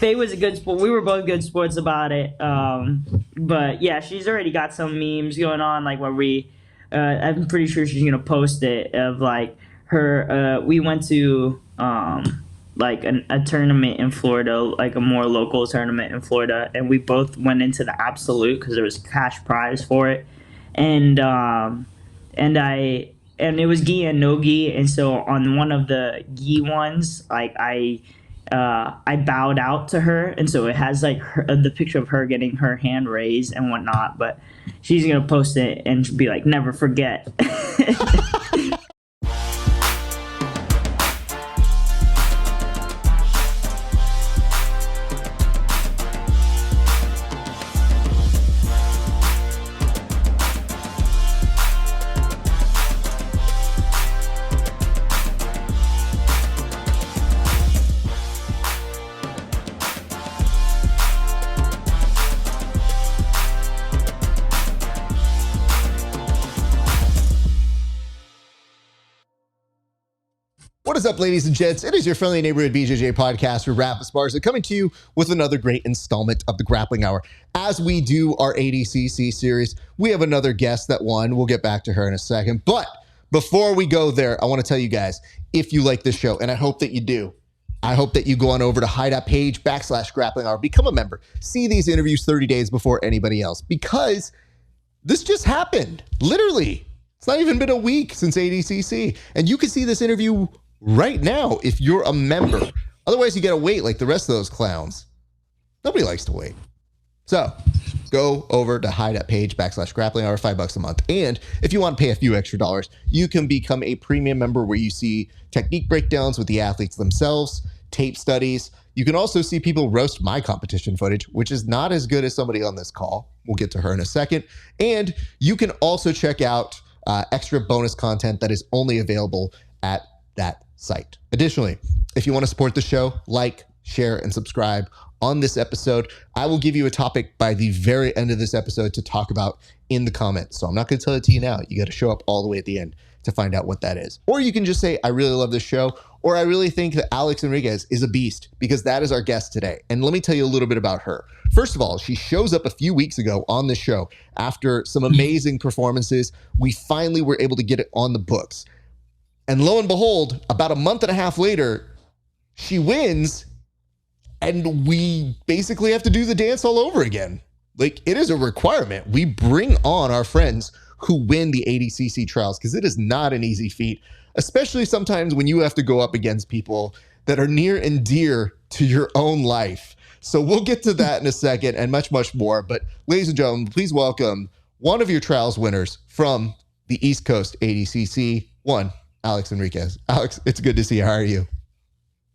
Faye was a good sport. We were both good sports about it. But yeah, she's already got some memes going on, like where I'm pretty sure she's gonna post it of like her. We went to like a tournament in Florida, like a more local tournament in Florida, and we both went into the absolute because there was cash prize for it, and it was gi and no gi, and so on one of the gi ones, like I bowed out to her, and so it has like the picture of her getting her hand raised and whatnot, but she's gonna post it and be like, never forget. What is up, ladies and gents? It is your friendly neighborhood BJJ podcast for Rap Sparsa, coming to you with another great installment of the Grappling Hour. As we do our ADCC series, we have another guest that won. We'll get back to her in a second. But before we go there, I want to tell you guys, if you like this show, and I hope that you do, I hope that you go on over to HY.PAGE /Grappling Hour, become a member, see these interviews 30 days before anybody else, because this just happened. Literally, it's not even been a week since ADCC, and you can see this interview right now if you're a member. Otherwise, you got to wait like the rest of those clowns. Nobody likes to wait. So go over to HY.PAGE /Grappling Hour, $5 a month. And if you want to pay a few extra dollars, you can become a premium member where you see technique breakdowns with the athletes themselves, tape studies. You can also see people roast my competition footage, which is not as good as somebody on this call. We'll get to her in a second. And you can also check out extra bonus content that is only available at that site. Additionally, if you want to support the show, like, share, and subscribe on this episode. I will give you a topic by the very end of this episode to talk about in the comments. So I'm not going to tell it to you now. You got to show up all the way at the end to find out what that is. Or you can just say, I really love this show, or I really think that Alex Enriquez is a beast, because that is our guest today. And let me tell you a little bit about her. First of all, she shows up a few weeks ago on the show after some amazing performances. We finally were able to get it on the books. And lo and behold, about a month and a half later, she wins, and we basically have to do the dance all over again. Like, it is a requirement. We bring on our friends who win the ADCC trials, because it is not an easy feat, especially sometimes when you have to go up against people that are near and dear to your own life. So we'll get to that in a second and much, much more. But ladies and gentlemen, please welcome one of your trials winners from the East Coast ADCC, Alex Enriquez. Alex, it's good to see you. How are you?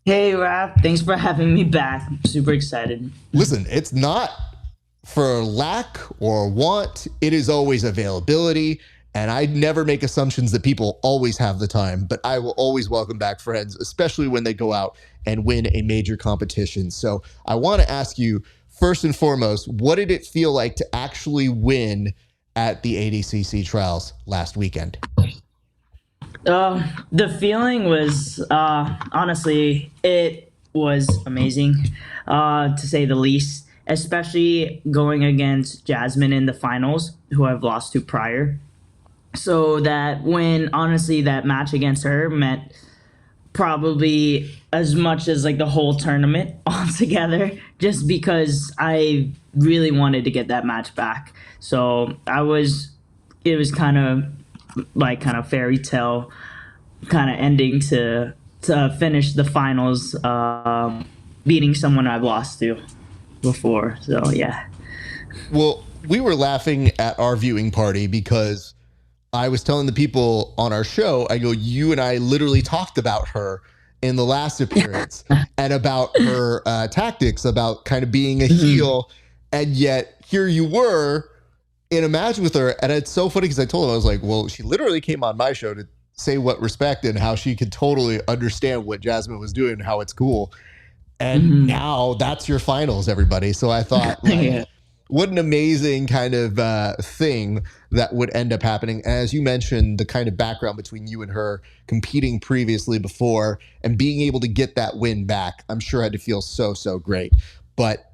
Hey, Rap. Thanks for having me back. I'm super excited. Listen, it's not for lack or want. It is always availability. And I never make assumptions that people always have the time, but I will always welcome back friends, especially when they go out and win a major competition. So I want to ask you, first and foremost, what did it feel like to actually win at the ADCC trials last weekend? The feeling was, honestly, it was amazing, to say the least, especially going against Jasmine in the finals, who I've lost to prior. So that when, honestly, that match against her meant probably as much as like the whole tournament altogether, just because I really wanted to get that match back. So it was kind of fairy tale kind of ending to finish the finals, beating someone I've lost to before. So yeah. Well, we were laughing at our viewing party because I was telling the people on our show, I go, you and I literally talked about her in the last appearance and about her tactics, about kind of being a heel. And yet here you were in a match with her. And it's so funny because I told him, I was like, well, she literally came on my show to say what respect and how she could totally understand what Jasmine was doing and how it's cool. And now that's your finals, everybody. So I thought, like, What an amazing kind of thing that would end up happening. As you mentioned, the kind of background between you and her competing previously before and being able to get that win back, I'm sure had to feel so, so great. But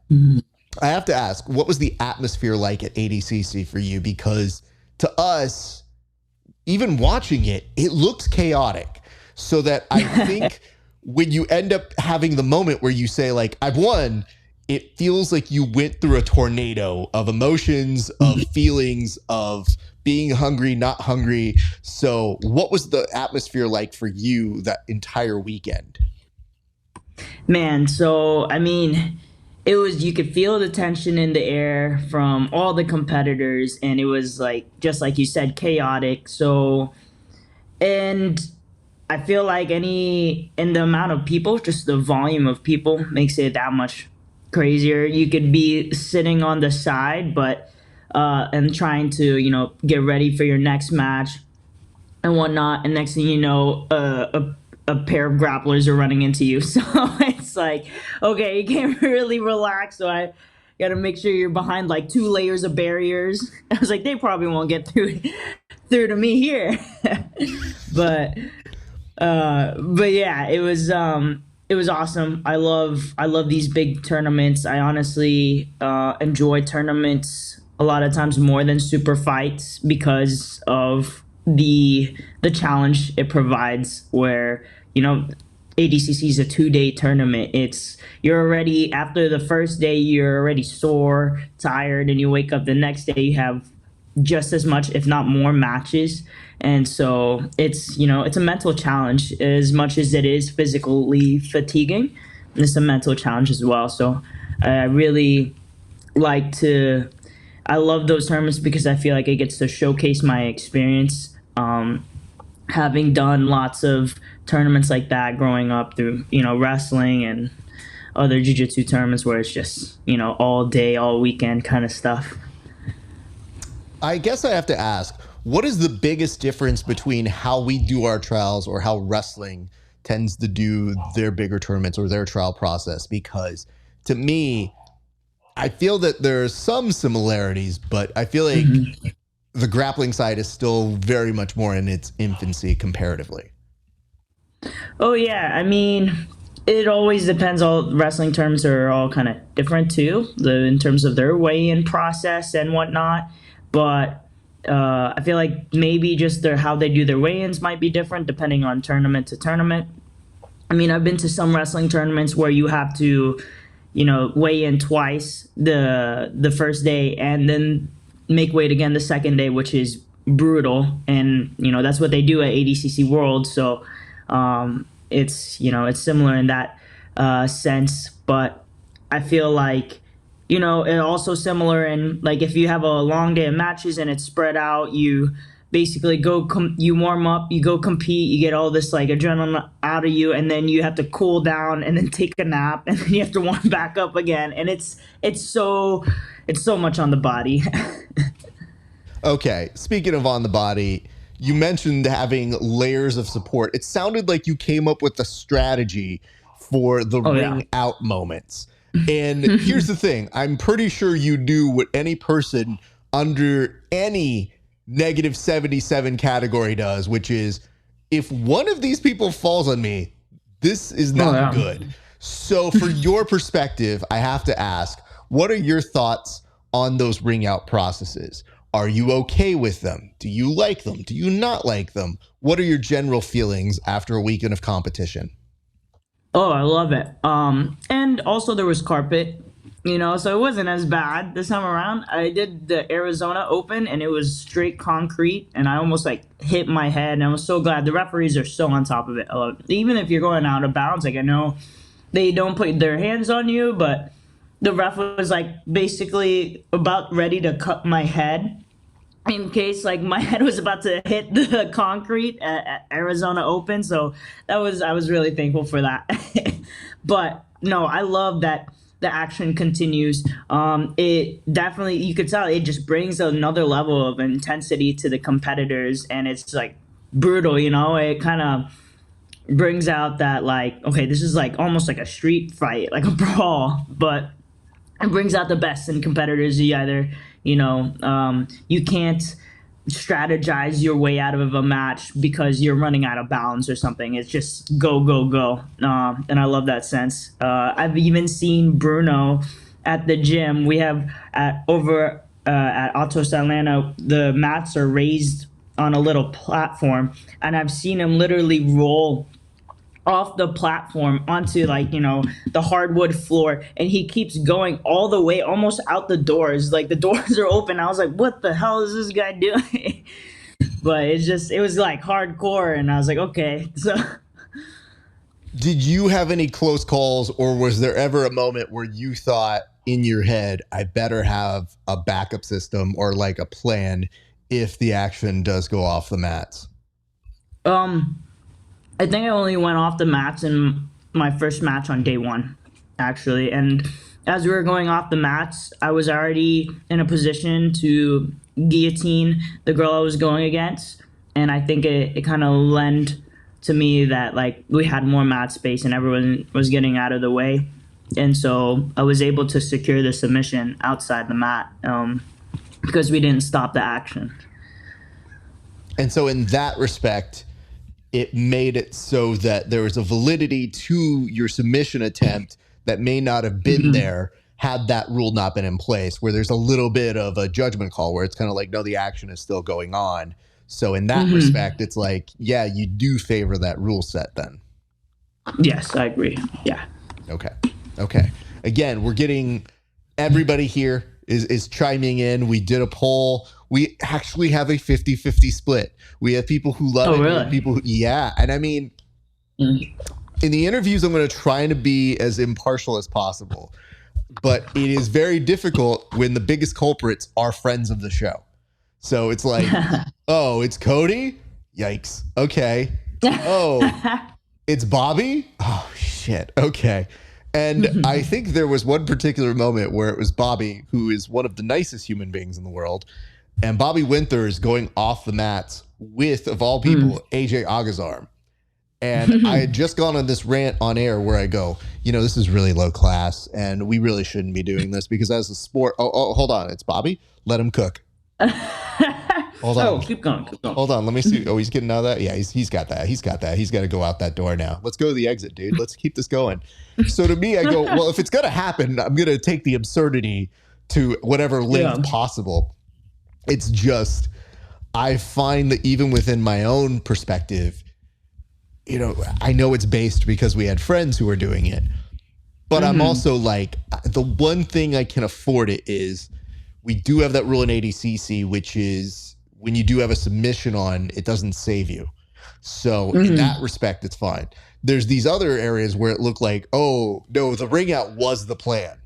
I have to ask, what was the atmosphere like at ADCC for you? Because to us, even watching it, it looks chaotic. So that I think when you end up having the moment where you say, like, I've won, it feels like you went through a tornado of emotions, of feelings, of being hungry, not hungry. So what was the atmosphere like for you that entire weekend? Man, so I mean, it was, you could feel the tension in the air from all the competitors, and it was like, just like you said, chaotic. So, and I feel like and the amount of people, just the volume of people makes it that much crazier. You could be sitting on the side, but and trying to, get ready for your next match and whatnot, and next thing you know, a pair of grapplers are running into you. So it's like, okay, you can't really relax. So I got to make sure you're behind like 2 layers of barriers. I was like, they probably won't get through to me here. but but yeah, it was awesome. I love these big tournaments. I honestly enjoy tournaments a lot of times more than super fights because of the challenge it provides. Where ADCC is a 2-day tournament. You're already, after the first day, you're already sore, tired, and you wake up the next day, you have just as much, if not more, matches. And so it's a mental challenge as much as it is physically fatiguing. It's a mental challenge as well. So I really like to I love those tournaments because I feel like it gets to showcase my experience. Having done lots of tournaments like that growing up through wrestling and other jiu-jitsu tournaments where it's just all day, all weekend kind of stuff. I guess I have to ask, what is the biggest difference between how we do our trials or how wrestling tends to do their bigger tournaments or their trial process? Because to me, I feel that there's some similarities, but I feel like the grappling side is still very much more in its infancy comparatively. Oh yeah, I mean, it always depends. All wrestling terms are all kind of different too, in terms of their weigh-in process and whatnot. But I feel like maybe just how they do their weigh-ins might be different depending on tournament to tournament. I mean, I've been to some wrestling tournaments where you have to, weigh in twice the first day and then make weight again the second day, which is brutal. And that's what they do at ADCC World. So it's similar in that sense. But I feel like it also similar in, like, if you have a long day of matches and it's spread out, you basically you warm up, you go compete, you get all this like adrenaline out of you, and then you have to cool down and then take a nap, and then you have to warm back up again, and it's so much on the body. Okay, speaking of on the body, you mentioned having layers of support. It sounded like you came up with a strategy for the ring out moments. And here's the thing. I'm pretty sure you do what any person under any -77 category does, which is, if one of these people falls on me, this is not good. So for your perspective, I have to ask, what are your thoughts on those ring out processes? Are you okay with them? Do you like them? Do you not like them? What are your general feelings after a weekend of competition? Oh, I love it. And also there was carpet, so it wasn't as bad this time around. I did the Arizona Open and it was straight concrete, and I almost like hit my head, and I was so glad. The referees are so on top of it. Even if you're going out of bounds, like, I know they don't put their hands on you, but the ref was like basically about ready to cut my head in case like my head was about to hit the concrete at Arizona Open. So I was really thankful for that. But no, I love that the action continues. It definitely, you could tell, it just brings another level of intensity to the competitors, and it's like brutal. It kind of brings out that, like, okay, this is like almost like a street fight, like a brawl. But it brings out the best in competitors. You either, you can't strategize your way out of a match because you're running out of bounds or something. It's just go, go, go. And I love that sense. I've even seen Bruno at the gym. We have at Autos Atlanta, the mats are raised on a little platform, and I've seen him literally roll off the platform onto the hardwood floor, and he keeps going all the way almost out the doors. Like the doors are open. I was like, what the hell is this guy doing? But it was like hardcore, and I was like, okay. So did you have any close calls, or was there ever a moment where you thought in your head, I better have a backup system or like a plan if the action does go off the mats? I think I only went off the mats in my first match on day one, actually. And as we were going off the mats, I was already in a position to guillotine the girl I was going against. And I think it kind of lent to me that we had more mat space and everyone was getting out of the way. And so I was able to secure the submission outside the mat because we didn't stop the action. And so in that respect, it made it so that there was a validity to your submission attempt that may not have been there had that rule not been in place, where there's a little bit of a judgment call where it's kind of like, no, the action is still going on. So in that respect, it's like, yeah, you do favor that rule set then. Yes, I agree. Yeah. Okay. Again, we're getting everybody here is chiming in. We did a poll. We actually have a 50-50 split. We have people who love it. Really? We have people who, yeah. And I mean, in the interviews, I'm going to try to be as impartial as possible. But it is very difficult when the biggest culprits are friends of the show. So it's like, oh, it's Cody? Yikes. Okay. Oh, it's Bobby? Oh, shit. Okay. And I think there was one particular moment where it was Bobby, who is one of the nicest human beings in the world. And Bobby Winther is going off the mats with, of all people, AJ Agazarm. And I had just gone on this rant on air where I go, this is really low class and we really shouldn't be doing this because as a sport, hold on. It's Bobby. Let him cook. Hold on. Oh, keep going. Hold on. Let me see. Oh, he's getting out of that. Yeah, he's got that. He's got to go out that door now. Let's go to the exit, dude. Let's keep this going. So to me, I go, well, if it's going to happen, I'm going to take the absurdity to whatever length possible. It's just, I find that even within my own perspective, I know it's based because we had friends who were doing it, but I'm also like, the one thing I can afford it is we do have that rule in ADCC, which is when you do have a submission on, it doesn't save you. So in that respect, it's fine. There's these other areas where it looked like, oh no, the ring out was the plan.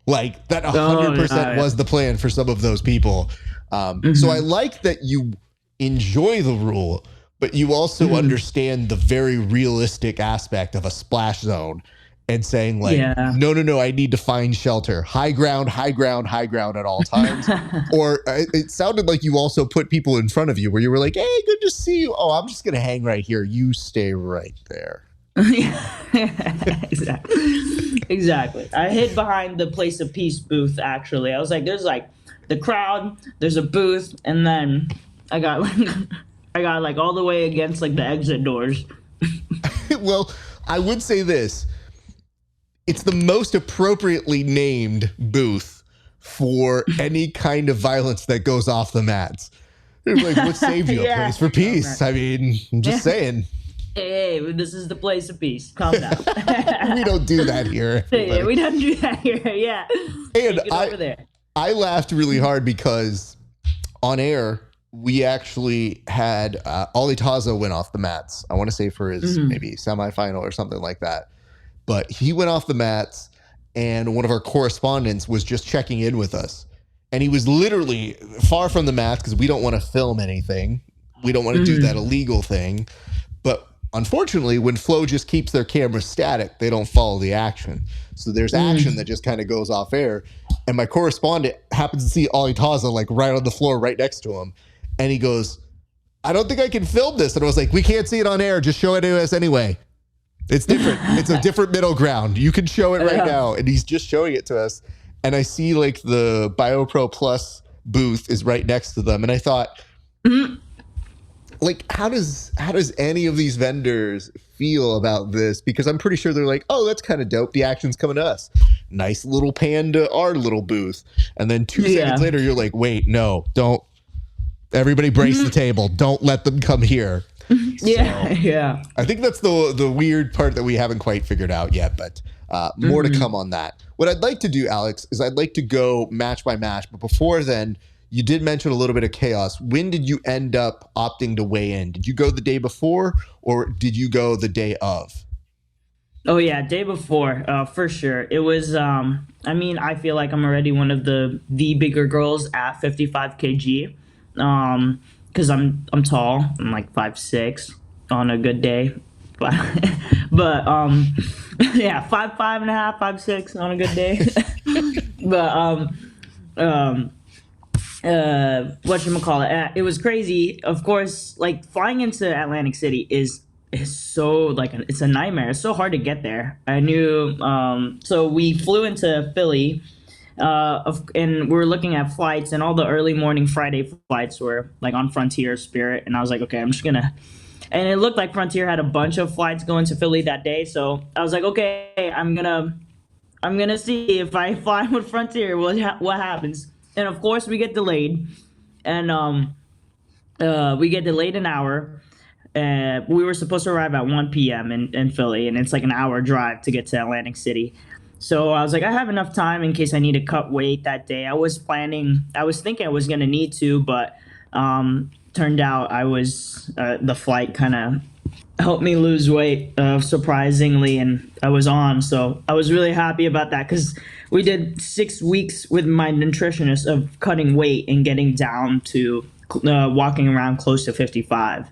Like that 100% was the plan for some of those people. So I like that you enjoy the rule, but you also understand the very realistic aspect of a splash zone and saying like, no, I need to find shelter, high ground at all times. Or it sounded like you also put people in front of you where you were like, hey, good to see you. Oh, I'm just going to hang right here. You stay right there. Exactly. I hid behind the Place of Peace booth, actually. I was like, there's like the crowd, there's a booth, and then I got like all the way against like the exit doors. Well, I would say this. It's the most appropriately named booth for any kind of violence that goes off the mats. Like, what saved you? A place for peace. I mean, I'm just saying. Hey, this is the Place of Peace. Calm down. We don't do that here. Yeah, we don't do that here. Yeah. And over there. I laughed really hard because on air, we actually had Ollie Taza went off the mats. I want to say for his maybe semifinal or something like that. But he went off the mats, and one of our correspondents was just checking in with us. And he was literally far from the mats because we don't want to film anything. We don't want to do that illegal thing. But unfortunately, when Flow just keeps their camera static, they don't follow the action. So there's action that just kind of goes off air. And my correspondent happens to see Ollie Taza like right on the floor right next to him. And he goes, I don't think I can film this. And I was like, we can't see it on air. Just show it to us anyway. It's different. It's a different middle ground. You can show it right now. And he's just showing it to us. and I see like the BioPro Plus booth is right next to them, and I thought, like, how does any of these vendors feel about this? Because I'm pretty sure they're like, oh, that's kind of dope. The action's coming to us. Nice little pan to our little booth. And then 2 seconds later, you're like, wait, no, don't. Everybody brace the table. Don't let them come here. Yeah. I think that's the weird part that we haven't quite figured out yet, but more to come on that. What I'd like to do, Alex, is I'd like to go match by match. But before then, you did mention a little bit of chaos. When did you end up opting to weigh in? Did you go the day before or did you go the day of? Oh yeah, day before, for sure. It was. I mean, I feel like I'm already one of the bigger girls at 55 kg, because I'm tall. I'm like 5'6" on a good day, but yeah, 5'5.5", 5'6" on a good day. But whatchamacallit, it was crazy. Of course, like flying into Atlantic City is so like it's a nightmare. It's so hard to get there. I knew. So we flew into Philly, and we were looking at flights, and all the early morning Friday flights were like on Frontier, Spirit, and I was like, okay, I'm just gonna. And it looked like Frontier had a bunch of flights going to Philly that day, so I was like, okay, I'm gonna see if I fly with Frontier, what happens. And of course, we get delayed, and we get delayed an hour. We were supposed to arrive at 1 p.m. in Philly, and it's like an hour drive to get to Atlantic City. So I was like, I have enough time in case I need to cut weight that day. I was thinking I was going to need to, but turned out the flight kind of helped me lose weight, surprisingly, and I was on. So I was really happy about that because we did 6 weeks with my nutritionist of cutting weight and getting down to walking around close to 55.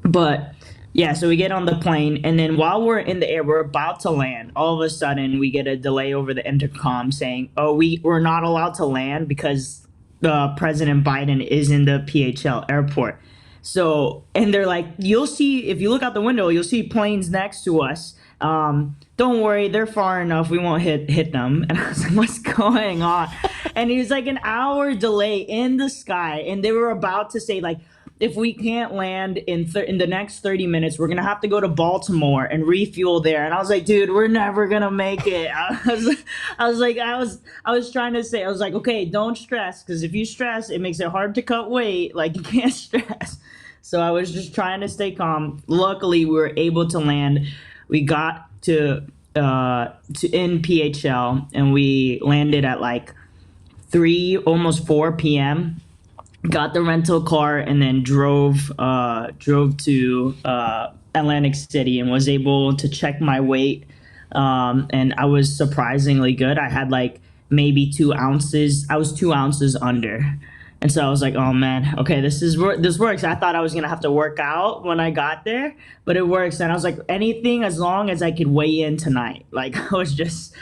But yeah, so we get on the plane, and then while we're in the air, we're about to land. All of a sudden, we get a delay over the intercom saying, "Oh, we're not allowed to land because President Biden is in the PHL airport." So, and they're like, "You'll see if you look out the window, you'll see planes next to us. Don't worry, they're far enough. We won't hit them." And I was like, "What's going on?" And it was like an hour delay in the sky, and they were about to say like, if we can't land in the next 30 minutes, we're going to have to go to Baltimore and refuel there. And I was like, dude, we're never going to make it. I was trying to say, I was like, okay, don't stress. Because if you stress, it makes it hard to cut weight. Like, you can't stress. So I was just trying to stay calm. Luckily, we were able to land. We got to in PHL, and we landed at like 3, almost 4 p.m., got the rental car, and then drove to Atlantic City and was able to check my weight. And I was surprisingly good. I had like maybe 2 ounces. I was 2 ounces under. And so I was like, oh man, okay, this works. I thought I was going to have to work out when I got there, but it works. And I was like, anything as long as I could weigh in tonight. Like I was just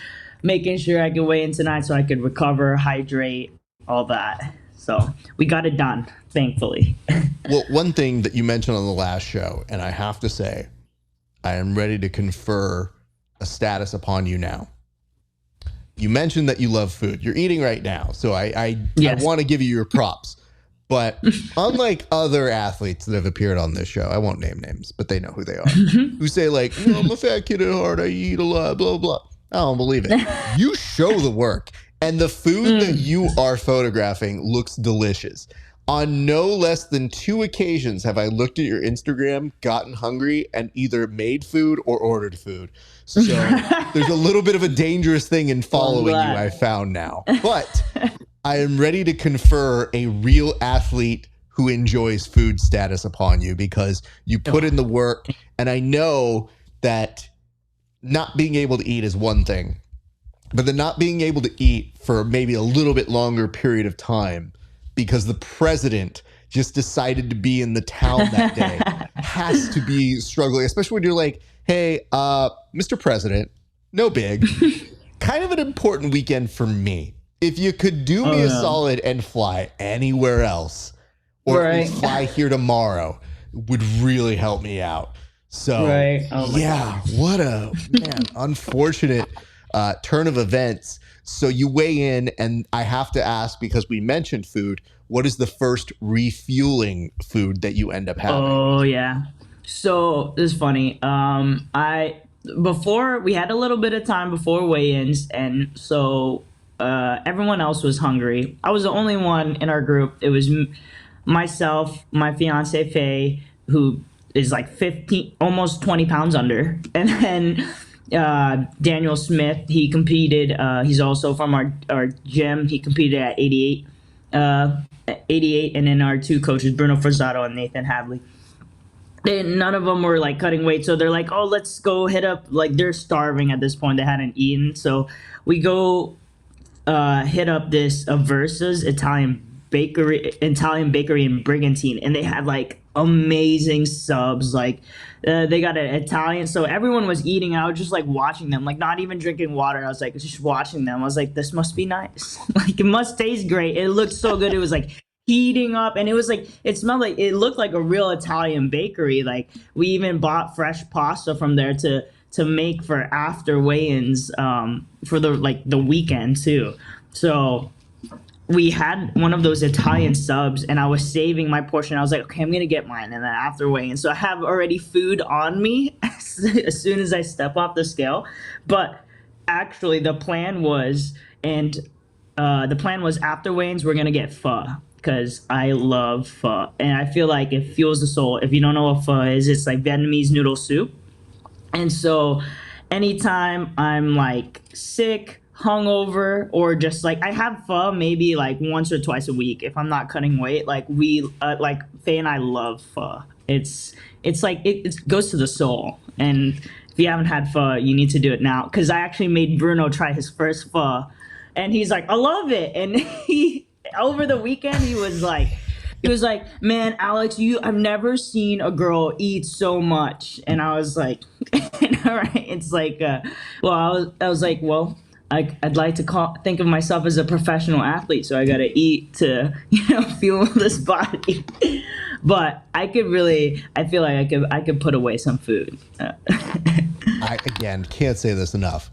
making sure I could weigh in tonight so I could recover, hydrate, all that. So we got it done, thankfully. Well, one thing that you mentioned on the last show, and I have to say, I am ready to confer a status upon you now. You mentioned that you love food. You're eating right now, so I want to give you your props. But unlike other athletes that have appeared on this show, I won't name names, but they know who they are, who say like, no, I'm a fat kid at heart, I eat a lot, blah, blah. I don't believe it. You show the work. And the food that you are photographing looks delicious. On no less than 2 occasions have I looked at your Instagram, gotten hungry, and either made food or ordered food. So there's a little bit of a dangerous thing in following you, I found now. But I am ready to confer a real athlete who enjoys food status upon you because you put in the work. And I know that not being able to eat is one thing. But the not being able to eat for maybe a little bit longer period of time because the president just decided to be in the town that day has to be struggling, especially when you're like, hey, Mr. President, no big, kind of an important weekend for me. If you could do me a solid and fly anywhere else or at least fly here tomorrow would really help me out. So, what a unfortunate turn of events. So you weigh in, and I have to ask, because we mentioned food, what is the first refueling food that you end up having? Oh yeah. So this is funny. I before we had a little bit of time before weigh-ins, and so everyone else was hungry. I was the only one in our group. It was myself, my fiance Faye, who is like 15, almost 20 pounds under, and then Daniel Smith. He competed. He's also from our gym. He competed at 88. 88, and then our two coaches, Bruno Forzato and Nathan Hadley. None of them were like cutting weight, so they're like, "Oh, let's go hit up." Like they're starving at this point; they hadn't eaten, so we go hit up this Versa's Italian bakery in Brigantine, and they had like amazing subs. Like they got an Italian, so everyone was eating. I was just like watching them, like not even drinking water. I was like just watching them. I was like, this must be nice. Like it must taste great. It looked so good. It was like heating up, and it was like it smelled like it looked like a real Italian bakery. Like we even bought fresh pasta from there to make for after weigh-ins for the weekend too. So we had one of those Italian subs, and I was saving my portion. I was like, okay, I'm gonna get mine, and then after weigh-in, so I have already food on me as soon as I step off the scale. But actually, the plan was after weigh-ins we're gonna get pho, because I love pho, and I feel like it fuels the soul. If you don't know what pho is, it's like Vietnamese noodle soup. And so anytime I'm like sick, hungover, or just like I have pho maybe like once or twice a week if I'm not cutting weight. Like we like Faye and I love pho. It's like it goes to the soul. And if you haven't had pho, you need to do it now, because I actually made Bruno try his first pho, and he's like, I love it. And he over the weekend he was like, man, Alex, I've never seen a girl eat so much. And I was like, all right. It's like, I was like, well, I'd like to think of myself as a professional athlete, so I got to eat to, fuel this body. But I feel like I could put away some food. I, again, can't say this enough.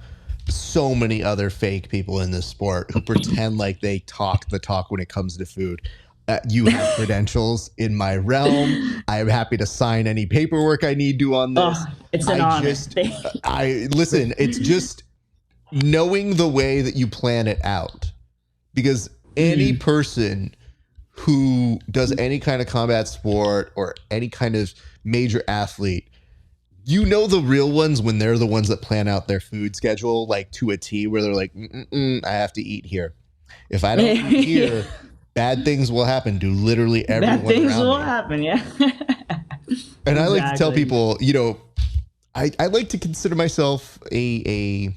So many other fake people in this sport who pretend like they talk the talk when it comes to food. You have credentials in my realm. I am happy to sign any paperwork I need to on this. It's an honor. Listen, it's just knowing the way that you plan it out, because any person who does any kind of combat sport or any kind of major athlete, the real ones when they're the ones that plan out their food schedule like to a T, where they're like, I have to eat here. If I don't eat here, bad things will happen to literally everyone around me. Bad things will happen, yeah. And I like to tell people, I like to consider myself a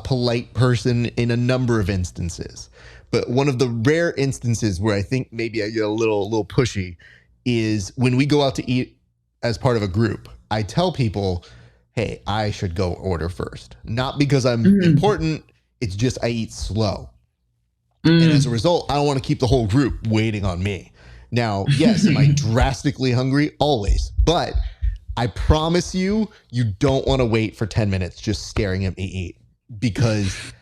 polite person in a number of instances. But one of the rare instances where I think maybe I get a little pushy is when we go out to eat as part of a group. I tell people, hey, I should go order first. Not because I'm important. It's just I eat slow. And as a result, I don't want to keep the whole group waiting on me. Now, yes, am I drastically hungry? Always. But I promise you don't want to wait for 10 minutes just staring at me eat. Because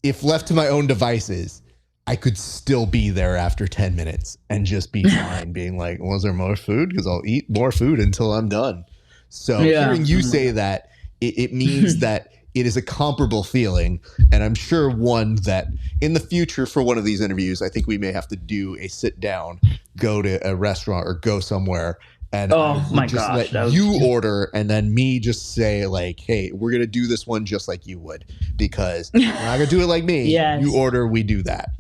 if left to my own devices, I could still be there after 10 minutes and just be fine, being like, was there more food? Because I'll eat more food until I'm done. So hearing you say that, it means that it is a comparable feeling. And I'm sure one that in the future for one of these interviews, I think we may have to do a sit down, go to a restaurant or go somewhere. And let you order, and then me just say like, hey, we're going to do this one just like you would, because we're not going to do it like me. Yes. You order, we do that.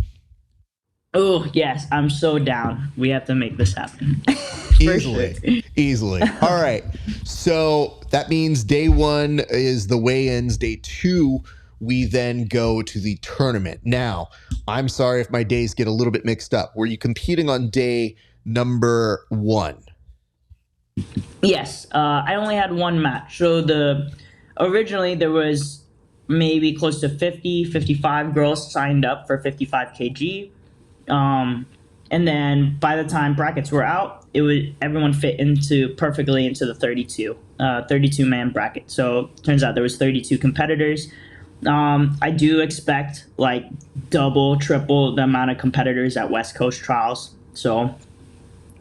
Oh, yes. I'm so down. We have to make this happen. Easily. All right. So that means day one is the weigh-ins. Day two, we then go to the tournament. Now, I'm sorry if my days get a little bit mixed up. Were you competing on day number one? Yes. I only had one match. So originally there was maybe close to 55 girls signed up for 55 kg. And then by the time brackets were out, everyone fit perfectly into the 32 man bracket. So turns out there was 32 competitors. I do expect like double, triple the amount of competitors at West Coast trials. So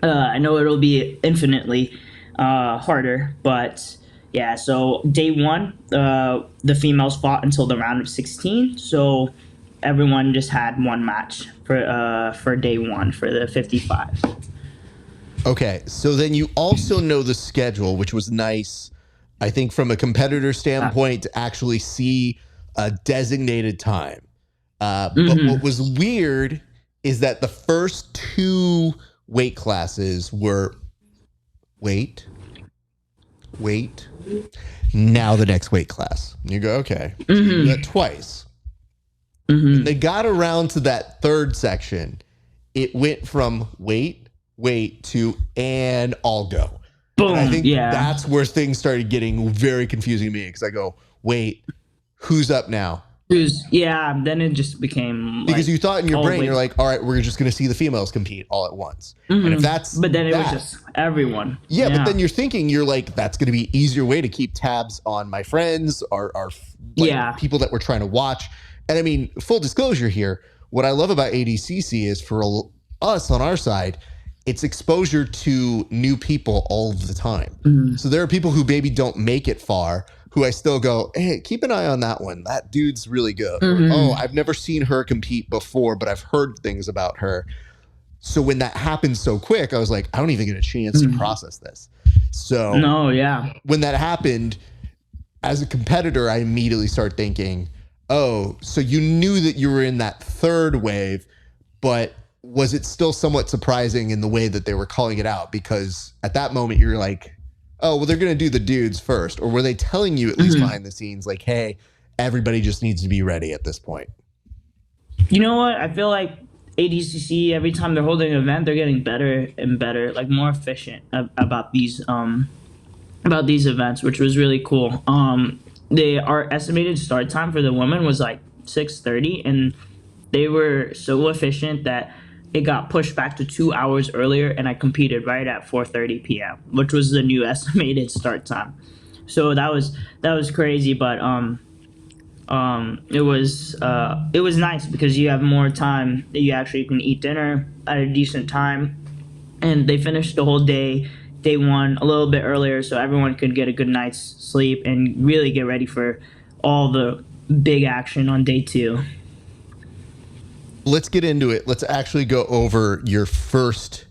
I know it'll be infinitely harder, but yeah. So day one, the females fought until the round of 16. So everyone just had one match for day one for the 55. Okay, so then you also know the schedule, which was nice, I think, from a competitor standpoint to actually see a designated time. But what was weird is that the first two weight classes were wait, now the next weight class. And you go, okay, so you do that twice. When they got around to that third section, it went from wait to and I'll go. Boom. And I think Yeah. that's where things started getting very confusing to me because I go, wait, who's up now? Yeah, then it just became Because like, you thought in your oh, brain, wait. you're like, all right, we're just going to see the females compete all at once. And if that's But then it was that- just everyone. yeah, but then you're thinking, you're like, that's going to be an easier way to keep tabs on my friends, our like, Yeah. people that we're trying to watch. And I mean, full disclosure here, what I love about ADCC is for us on our side, it's exposure to new people all of the time. So there are people who maybe don't make it far who I still go, hey, keep an eye on that one. That dude's really good. Oh, I've never seen her compete before, but I've heard things about her. So when that happened so quick, I was like, I don't even get a chance to process this. So No, yeah. when that happened, as a competitor, I immediately start thinking, oh, so you knew that you were in that third wave, but was it still somewhat surprising in the way that they were calling it out? Because at that moment, you're like, oh, well, they're going to do the dudes first. Or were they telling you at least behind the scenes, like, hey, everybody just needs to be ready at this point? You know what? I feel like ADCC, every time they're holding an event, they're getting better and better, like more efficient about these events, which was really cool. Our estimated start time for the women was like 6:30, and they were so efficient that it got pushed back to 2 hours earlier, and I competed right at 4:30 p.m., which was the new estimated start time. So that was crazy, but it was nice because you have more time that you actually can eat dinner at a decent time, and they finished the whole day one a little bit earlier, so everyone could get a good night's sleep and really get ready for all the big action on day two. Let's get into it. Let's actually go over your first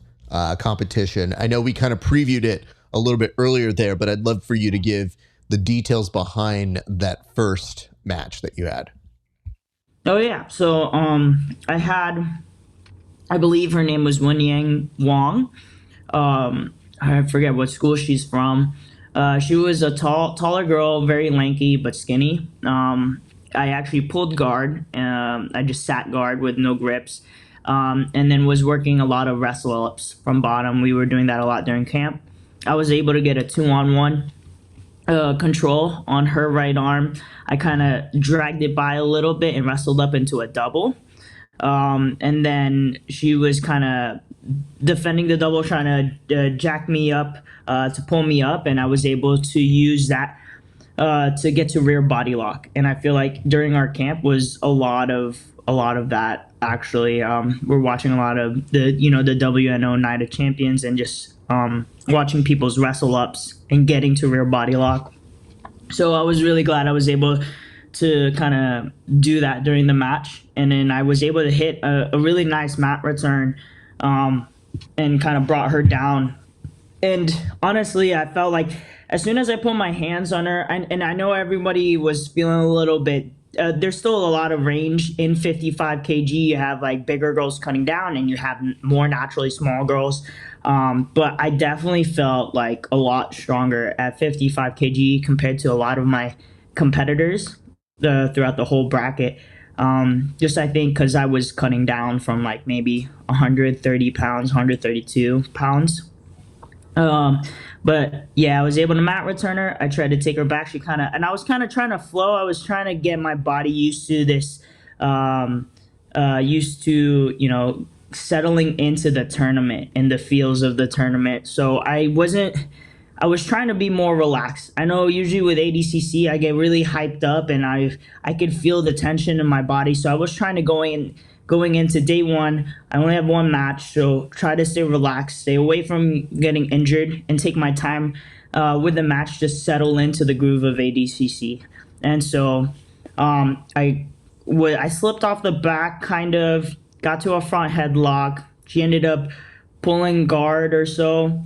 competition. I know we kind of previewed it a little bit earlier there, but I'd love for you to give the details behind that first match that you had. Oh yeah, so I believe her name was Wenyang Wong. I forget what school she's from. She was a taller girl, very lanky but skinny. I actually pulled guard. I just sat guard with no grips, and then was working a lot of wrestle ups from bottom. We were doing that a lot during camp. I was able to get a 2-on-1 control on her right arm. I kind of dragged it by a little bit and wrestled up into a double. And then she was kind of defending the double, trying to jack me up, to pull me up, and I was able to use that to get to rear body lock. And I feel like during our camp was a lot of that actually. We're watching a lot of the WNO Night of Champions and just watching people's wrestle ups and getting to rear body lock. So I was really glad I was able to kind of do that during the match, and then I was able to hit a really nice mat return, and kind of brought her down. And honestly, I felt like as soon as I put my hands on her, and I know everybody was feeling a little bit, there's still a lot of range in 55 kg. You have like bigger girls cutting down, and you have more naturally small girls. But I definitely felt like a lot stronger at 55 kg compared to a lot of my competitors throughout the whole bracket. Just I think because I was cutting down from like maybe 130 pounds, 132 pounds. But yeah, I was able to mat return her. I tried to take her back. And I was kind of trying to flow. I was trying to get my body used to this, settling into the tournament and the feels of the tournament. So I I was trying to be more relaxed. I know usually with ADCC I get really hyped up and I could feel the tension in my body. So I was trying to going into day one. I only have one match, so try to stay relaxed, stay away from getting injured, and take my time with the match to settle into the groove of ADCC. And so I slipped off the back, kind of got to a front headlock. She ended up pulling guard or so.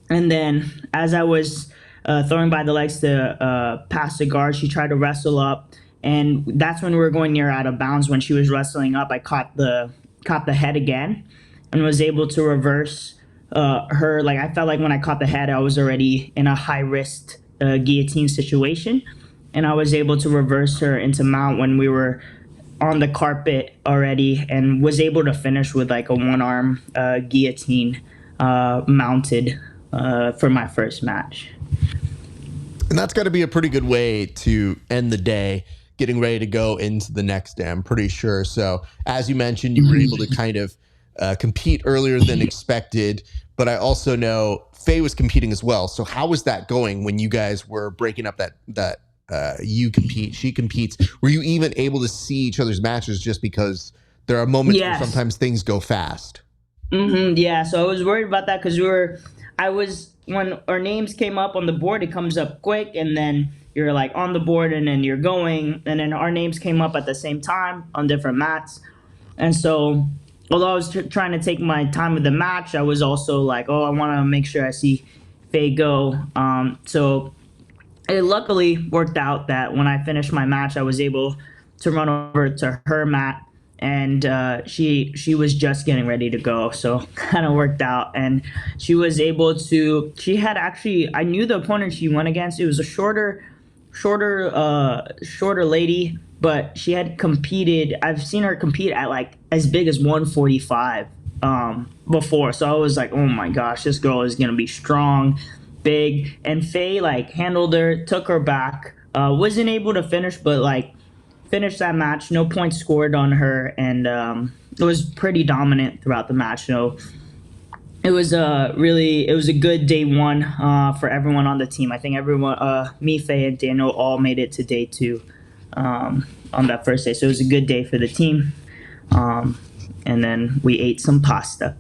And then as I was throwing by the legs to pass the guard, she tried to wrestle up. And that's when we were going near out of bounds. When she was wrestling up, I caught the head again and was able to reverse her. Like, I felt like when I caught the head, I was already in a high-risk guillotine situation. And I was able to reverse her into mount when we were on the carpet already, and was able to finish with like a one-arm guillotine mounted for my first match. And that's got to be a pretty good way to end the day, getting ready to go into the next day, I'm pretty sure. So as you mentioned, you were able to kind of compete earlier than expected, but I also know Faye was competing as well. So how was that going when you guys were breaking up that you compete, she competes? Were you even able to see each other's matches, just because there are moments where sometimes things go fast? Yeah, so I was worried about that because when our names came up on the board, it comes up quick, and then you're like on the board, and then you're going, and then our names came up at the same time on different mats. And so although I was trying to take my time with the match, I was also like, oh, I want to make sure I see Faye go. So it luckily worked out that when I finished my match, I was able to run over to her mat, and she was just getting ready to go, so kind of worked out. And she was able to. She had actually. I knew the opponent she went against. It was a shorter lady, but she had competed. I've seen her compete at like as big as 145 before, so I was like, oh my gosh, this girl is gonna be strong, big. And Faye like handled her, took her back, wasn't able to finish, but like finished that match. No points scored on her, and it was pretty dominant throughout the match. So it was a good day one for everyone on the team. I think everyone, me, Faye, and Daniel all made it to day two on that first day. So it was a good day for the team. And then we ate some pasta.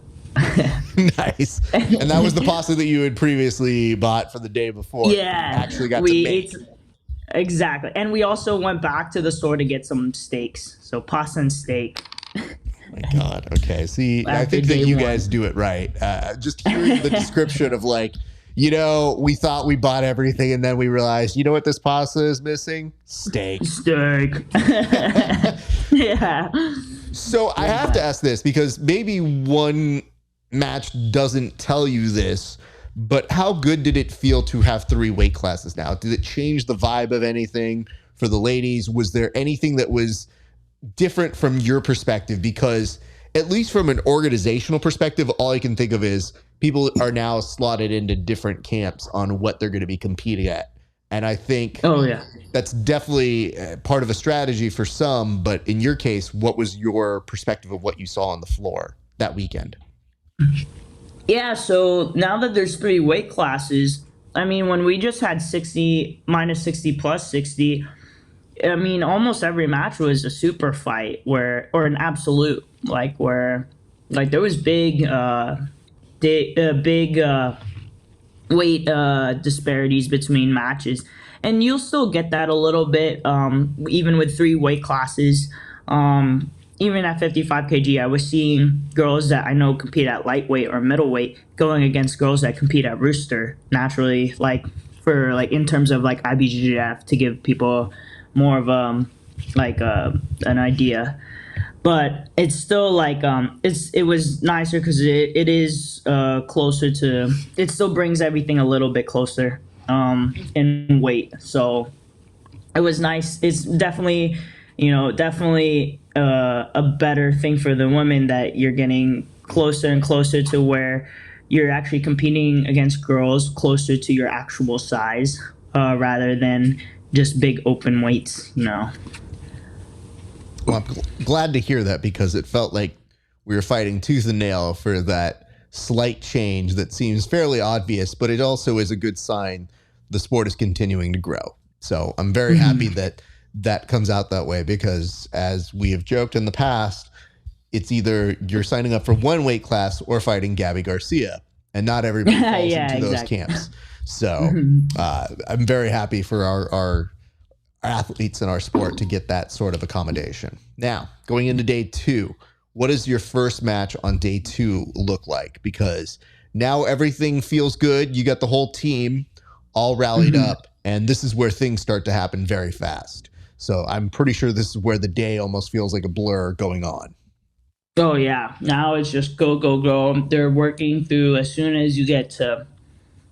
Nice. And that was the pasta that you had previously bought for the day before. Yeah, actually got to make. Exactly. And we also went back to the store to get some steaks. So pasta and steak. Oh my God. Okay. See, I think that you guys do it right. Just hearing the description of like, we thought we bought everything, and then we realized, what this pasta is missing? Steak. Yeah. So I have to ask this, because maybe one match doesn't tell you this, but how good did it feel to have 3 weight classes now? Did it change the vibe of anything for the ladies? Was there anything that was different from your perspective? Because at least from an organizational perspective, all I can think of is people are now slotted into different camps on what they're going to be competing at. And I think that's definitely part of a strategy for some. But in your case, what was your perspective of what you saw on the floor that weekend? Yeah, so now that there's 3 weight classes, I mean, when we just had 60, minus 60, plus 60, I mean, almost every match was a super fight or an absolute, where there was big weight disparities between matches. And you'll still get that a little bit, even with 3 weight classes. Even at 55 kg, I was seeing girls that I know compete at lightweight or middleweight going against girls that compete at rooster naturally, in terms of IBJJF, to give people more of an idea. But it's still it was nicer because it is closer to, it still brings everything a little bit closer in weight. So it was nice. It's definitely a better thing for the women that you're getting closer and closer to where you're actually competing against girls closer to your actual size, rather than just big open weights, Well, I'm glad to hear that, because it felt like we were fighting tooth and nail for that slight change that seems fairly obvious, but it also is a good sign the sport is continuing to grow. So I'm very happy that that comes out that way, because as we have joked in the past, it's either you're signing up for one weight class or fighting Gabby Garcia, and not everybody falls into those camps. So I'm very happy for our athletes in our sport to get that sort of accommodation. Now, going into day 2, what does your first match on day 2 look like? Because now everything feels good. You got the whole team all rallied up, and this is where things start to happen very fast. So I'm pretty sure this is where the day almost feels like a blur going on. Oh, yeah. Now it's just go, go, go. They're working through as soon as you get to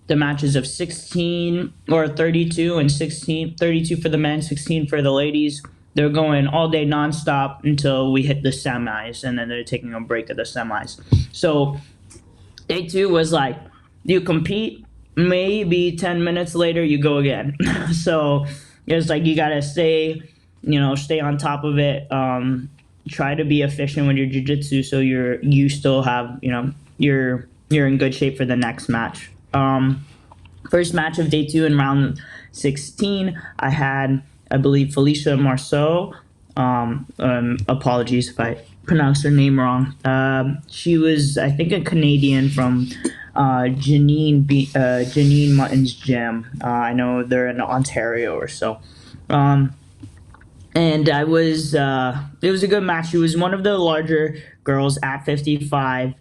the matches of 16 or 32 and 16, 32 for the men, 16 for the ladies. They're going all day nonstop until we hit the semis, and then they're taking a break at the semis. So day 2 was like, you compete, maybe 10 minutes later you go again. So it's like you gotta stay on top of it. Try to be efficient with your jiu-jitsu, so you still have, you're in good shape for the next match. First match of day 2 in round 16, I had, I believe, Felicia Marceau. Apologies if I pronounced her name wrong. She was, I think, a Canadian from Janine Mutton's gym. I know they're in Ontario or so. And it was a good match. She was one of the larger girls at 55.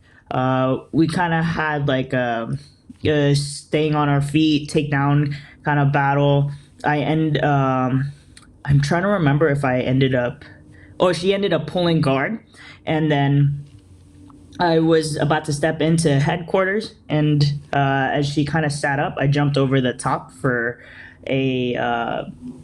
We kind of had like a staying on our feet, takedown kind of battle. I'm trying to remember if I ended up, she ended up pulling guard, and then I was about to step into headquarters, and as she kind of sat up, I jumped over the top for a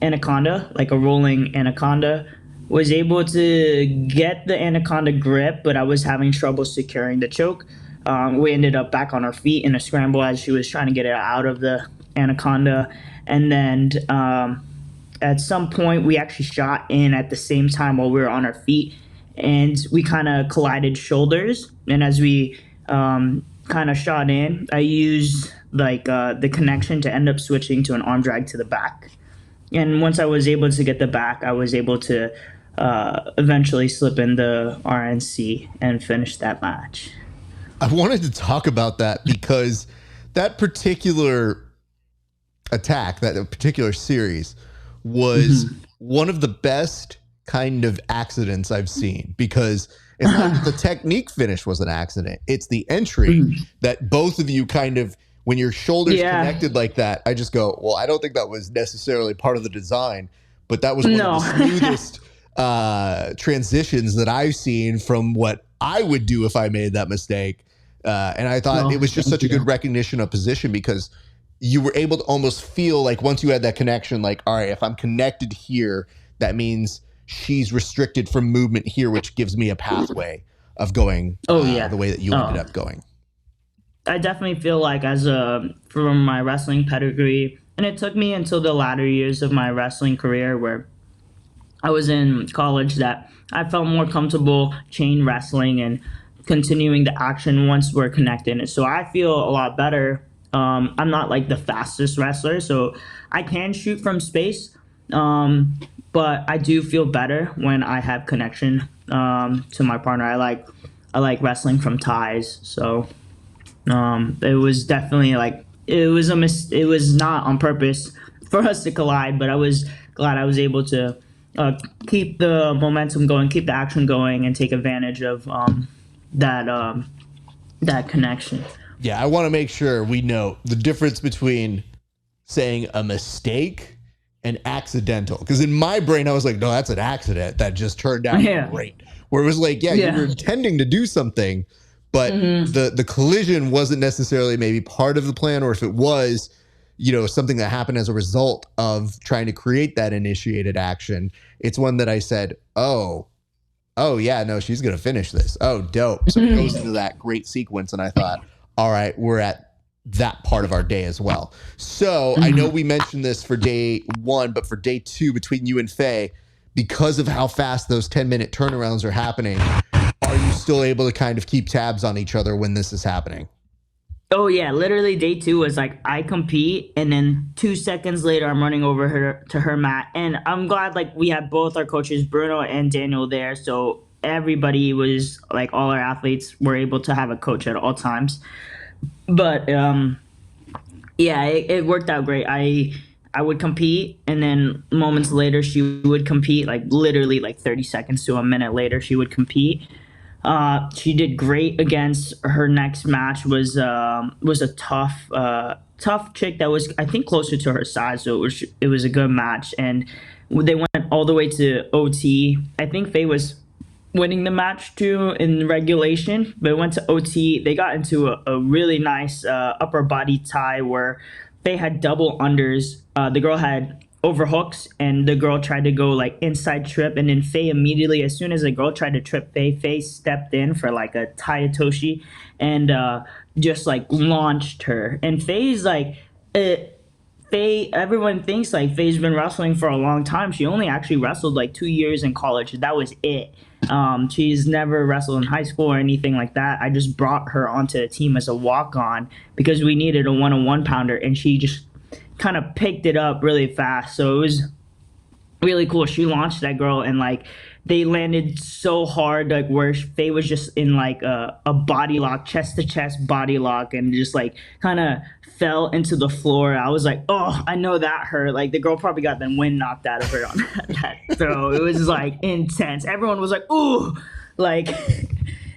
anaconda, like a rolling anaconda. Was able to get the anaconda grip, but I was having trouble securing the choke. We ended up back on our feet in a scramble as she was trying to get it out of the anaconda. And then at some point, we actually shot in at the same time while we were on our feet, and we kind of collided shoulders. And as we kind of shot in, I used the connection to end up switching to an arm drag to the back. And once I was able to get the back, I was able to eventually slip in the RNC and finish that match. I wanted to talk about that because that particular attack, that particular series, was one of the best kind of accidents I've seen, because it's not that the technique finish was an accident. It's the entry that both of you kind of, when your shoulders connected like that, I just go, well, I don't think that was necessarily part of the design, but that was one of the smoothest transitions that I've seen from what I would do if I made that mistake. And I thought it was just such a good recognition of position, because you were able to almost feel like once you had that connection, like, all right, if I'm connected here, that means she's restricted from movement here, which gives me a pathway of going the way that you ended up going. I definitely feel like from my wrestling pedigree, and it took me until the latter years of my wrestling career where I was in college that I felt more comfortable chain wrestling and continuing the action once we're connected. So I feel a lot better. I'm not like the fastest wrestler, so I can shoot from space, but I do feel better when I have connection to my partner. I like wrestling from ties, so it was definitely like it was not on purpose for us to collide, but I was glad I was able to keep the momentum going, keep the action going, and take advantage of that connection. Yeah, I want to make sure we know the difference between saying a mistake and accidental. Because in my brain, I was like, no, that's an accident that just turned out great. Where it was like, you were intending to do something, but the collision wasn't necessarily maybe part of the plan, or if it was, something that happened as a result of trying to create that initiated action. It's one that I said, oh yeah, no, she's going to finish this. Oh, dope. So it goes into that great sequence. And I thought, all right, we're at that part of our day as well. So I know we mentioned this for day 1, but for day 2 between you and Faye, because of how fast those 10-minute turnarounds are happening, are you still able to kind of keep tabs on each other when this is happening? Oh yeah, literally day 2 was like I compete, and then 2 seconds later I'm running over her to her mat, and I'm glad like we had both our coaches Bruno and Daniel there, so everybody was like all our athletes were able to have a coach at all times. But yeah, it worked out great. I would compete, and then moments later she would compete, like literally like 30 seconds to a minute later she would compete. She did great against her next match. Was a tough chick that was I think closer to her size, so it was a good match, and they went all the way to OT. I think Faye was winning the match too in regulation, but it went to OT. They got into a really nice upper body tie where Faye had double unders. The girl had overhooks, and the girl tried to go like inside trip, and then Faye immediately, as soon as the girl tried to trip Faye stepped in for like a Tayatoshi and just like launched her. And Faye's like Faye, everyone thinks like Faye's been wrestling for a long time. She only actually wrestled like 2 years in college. That was it. She's never wrestled in high school or anything like that. I just brought her onto the team as a walk-on because we needed a one-on-one pounder, and she just kind of picked it up really fast. So it was really cool. She launched that girl, and like they landed so hard, like where Faye was just in like a body lock, chest to chest body lock, and just like kind of fell into the floor. I was like, oh, I know that hurt. Like the girl probably got the wind knocked out of her on that throw. It was like intense. Everyone was like, ooh, like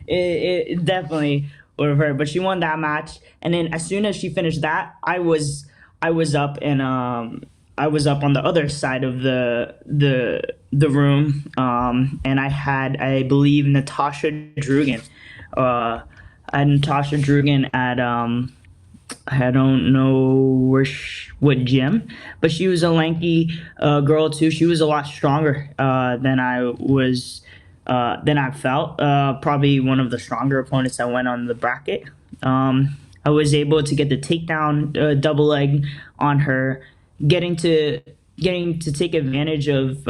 it definitely would have hurt. But she won that match, and then as soon as she finished that, I was up, and I was up on the other side of the room, and I had, I believe, Natasha Drugan. I had Natasha Drugan at I don't know what gym, but she was a lanky girl too. She was a lot stronger than I felt. Probably one of the stronger opponents that went on the bracket. I was able to get the takedown double leg on her, getting to take advantage of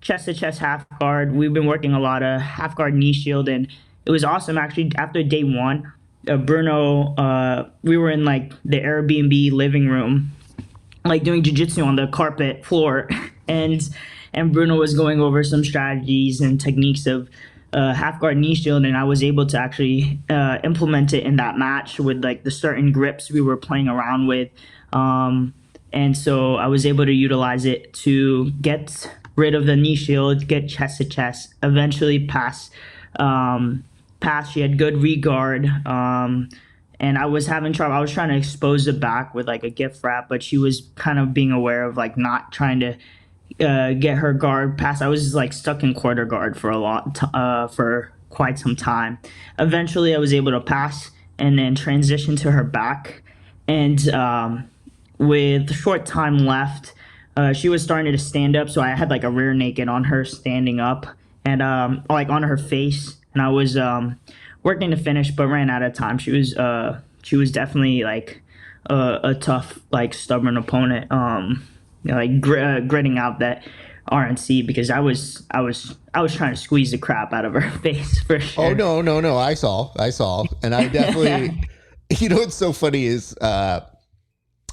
chest to chest half guard. We've been working a lot of half guard knee shield, and it was awesome actually. After day 1, Bruno, we were in like the Airbnb living room, like doing jiu-jitsu on the carpet floor, and Bruno was going over some strategies and techniques of half guard knee shield, and I was able to actually implement it in that match with like the certain grips we were playing around with, and so I was able to utilize it to get rid of the knee shield, get chest to chest, eventually pass. She had good regard, and I was having trouble. I was trying to expose the back with like a gift wrap, but she was kind of being aware of like not trying to get her guard past. I was just like stuck in quarter guard for for quite some time. Eventually, I was able to pass and then transition to her back, and with short time left, she was starting to stand up. So I had like a rear naked on her standing up, and like on her face, and I was working to finish, but ran out of time. She was definitely like a tough, like stubborn opponent. Like gritting out that RNC, because I was trying to squeeze the crap out of her face for sure. Oh no! I saw, and I definitely. You know what's so funny is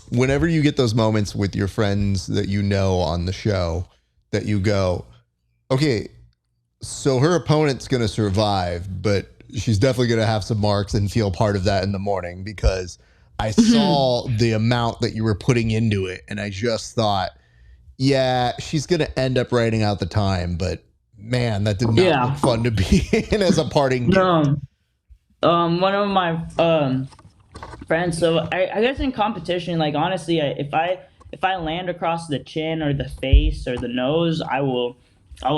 whenever you get those moments with your friends that you know on the show, that you go, okay, so her opponent's gonna survive, but she's definitely gonna have some marks and feel part of that in the morning, because I saw the amount that you were putting into it, and I just thought, yeah, she's going to end up writing out the time, but man, that did not look fun to be in as a parting gift. One of my friends, so I guess in competition, like honestly, if I land across the chin or the face or the nose, I will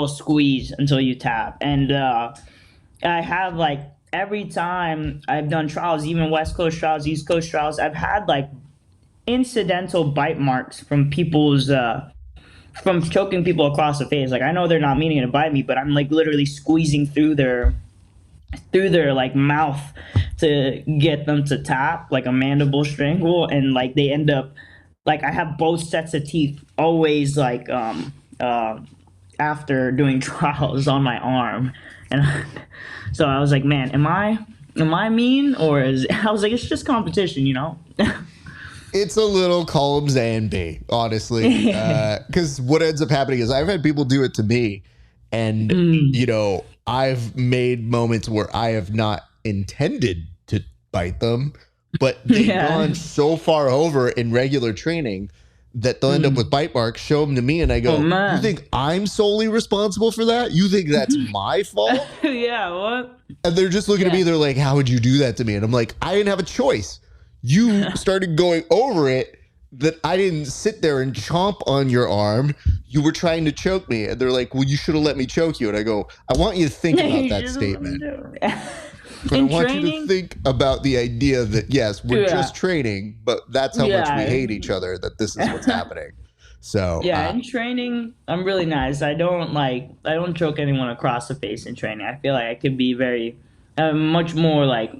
squeeze until you tap. And I have like, every time I've done trials, even West Coast trials, East Coast trials, I've had like incidental bite marks from people's, from choking people across the face. Like I know they're not meaning to bite me, but I'm like literally squeezing through their like mouth to get them to tap, like a mandible strangle, and like they end up, like I have both sets of teeth always like at after doing trials on my arm, and so I was like, man, am I mean, or is I was like, it's just competition, you know. It's a little columns A and B, honestly, because what ends up happening is I've had people do it to me, and you know, I've made moments where I have not intended to bite them, but they've gone so far over in regular training that they'll end up with bite marks, show them to me, and I go, you think I'm solely responsible for that? You think that's my fault? Yeah, what? And they're just looking at me, they're like, how would you do that to me? And I'm like, I didn't have a choice. You started going over it, that I didn't sit there and chomp on your arm. You were trying to choke me. And they're like, well, you should have let me choke you. And I go, I want you to think about that statement. But I want you to think about the idea that, yes, we're just training, but that's how much we hate each other, that this is what's happening. So in training, I'm really nice. I don't choke anyone across the face in training. I feel like I could be very, much more like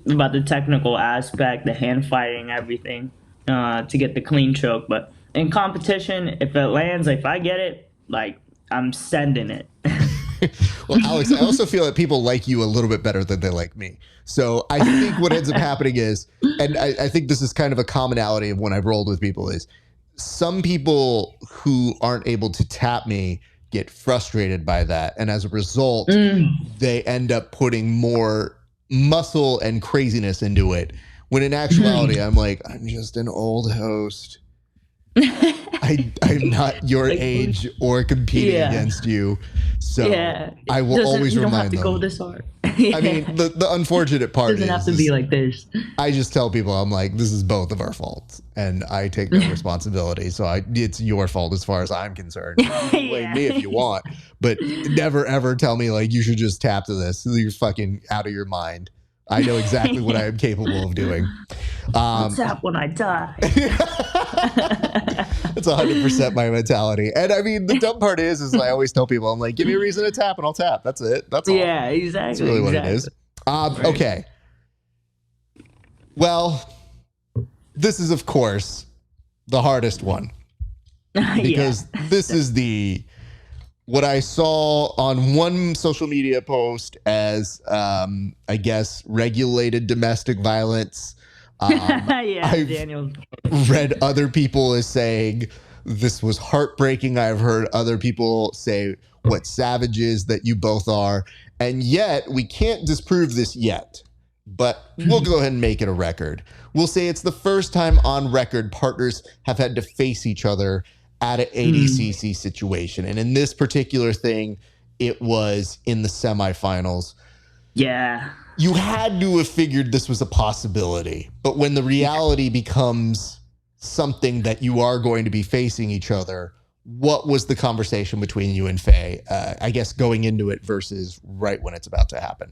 about the technical aspect, the hand fighting, everything, to get the clean choke. But in competition, if it lands, if I get it, like, I'm sending it. Well, Alex, I also feel that people like you a little bit better than they like me. So I think what ends up happening is, and I think this is kind of a commonality of when I've rolled with people, is some people who aren't able to tap me get frustrated by that. And as a result, they end up putting more muscle and craziness into it. When in actuality, I'm like, I'm just an old host. I'm not your age or competing against you, so I will always remind them. Go this hard. I mean, the unfortunate part doesn't have to be like this. I just tell people, I'm like, this is both of our faults, and I take no responsibility. So it's your fault as far as I'm concerned. Blame me if you want, but never ever tell me like you should just tap to this. You're fucking out of your mind. I know exactly what I am capable of doing. I'll tap when I die. That's 100% my mentality. And I mean, the dumb part is I always tell people, I'm like, give me a reason to tap and I'll tap. That's it. That's all. Yeah, exactly. That's really what it is. Okay. Well, this is, of course, the hardest one. Because this is what I saw on one social media post as, I guess, regulated domestic violence. I've Daniel. read other people as saying this was heartbreaking. I've heard other people say what savages that you both are. And yet we can't disprove this yet, but we'll go ahead and make it a record. We'll say it's the first time on record partners have had to face each other at an ADCC situation. And in this particular thing, it was in the semifinals. Yeah. You had to have figured this was a possibility, but when the reality becomes something that you are going to be facing each other, what was the conversation between you and Faye, I guess, going into it versus right when it's about to happen?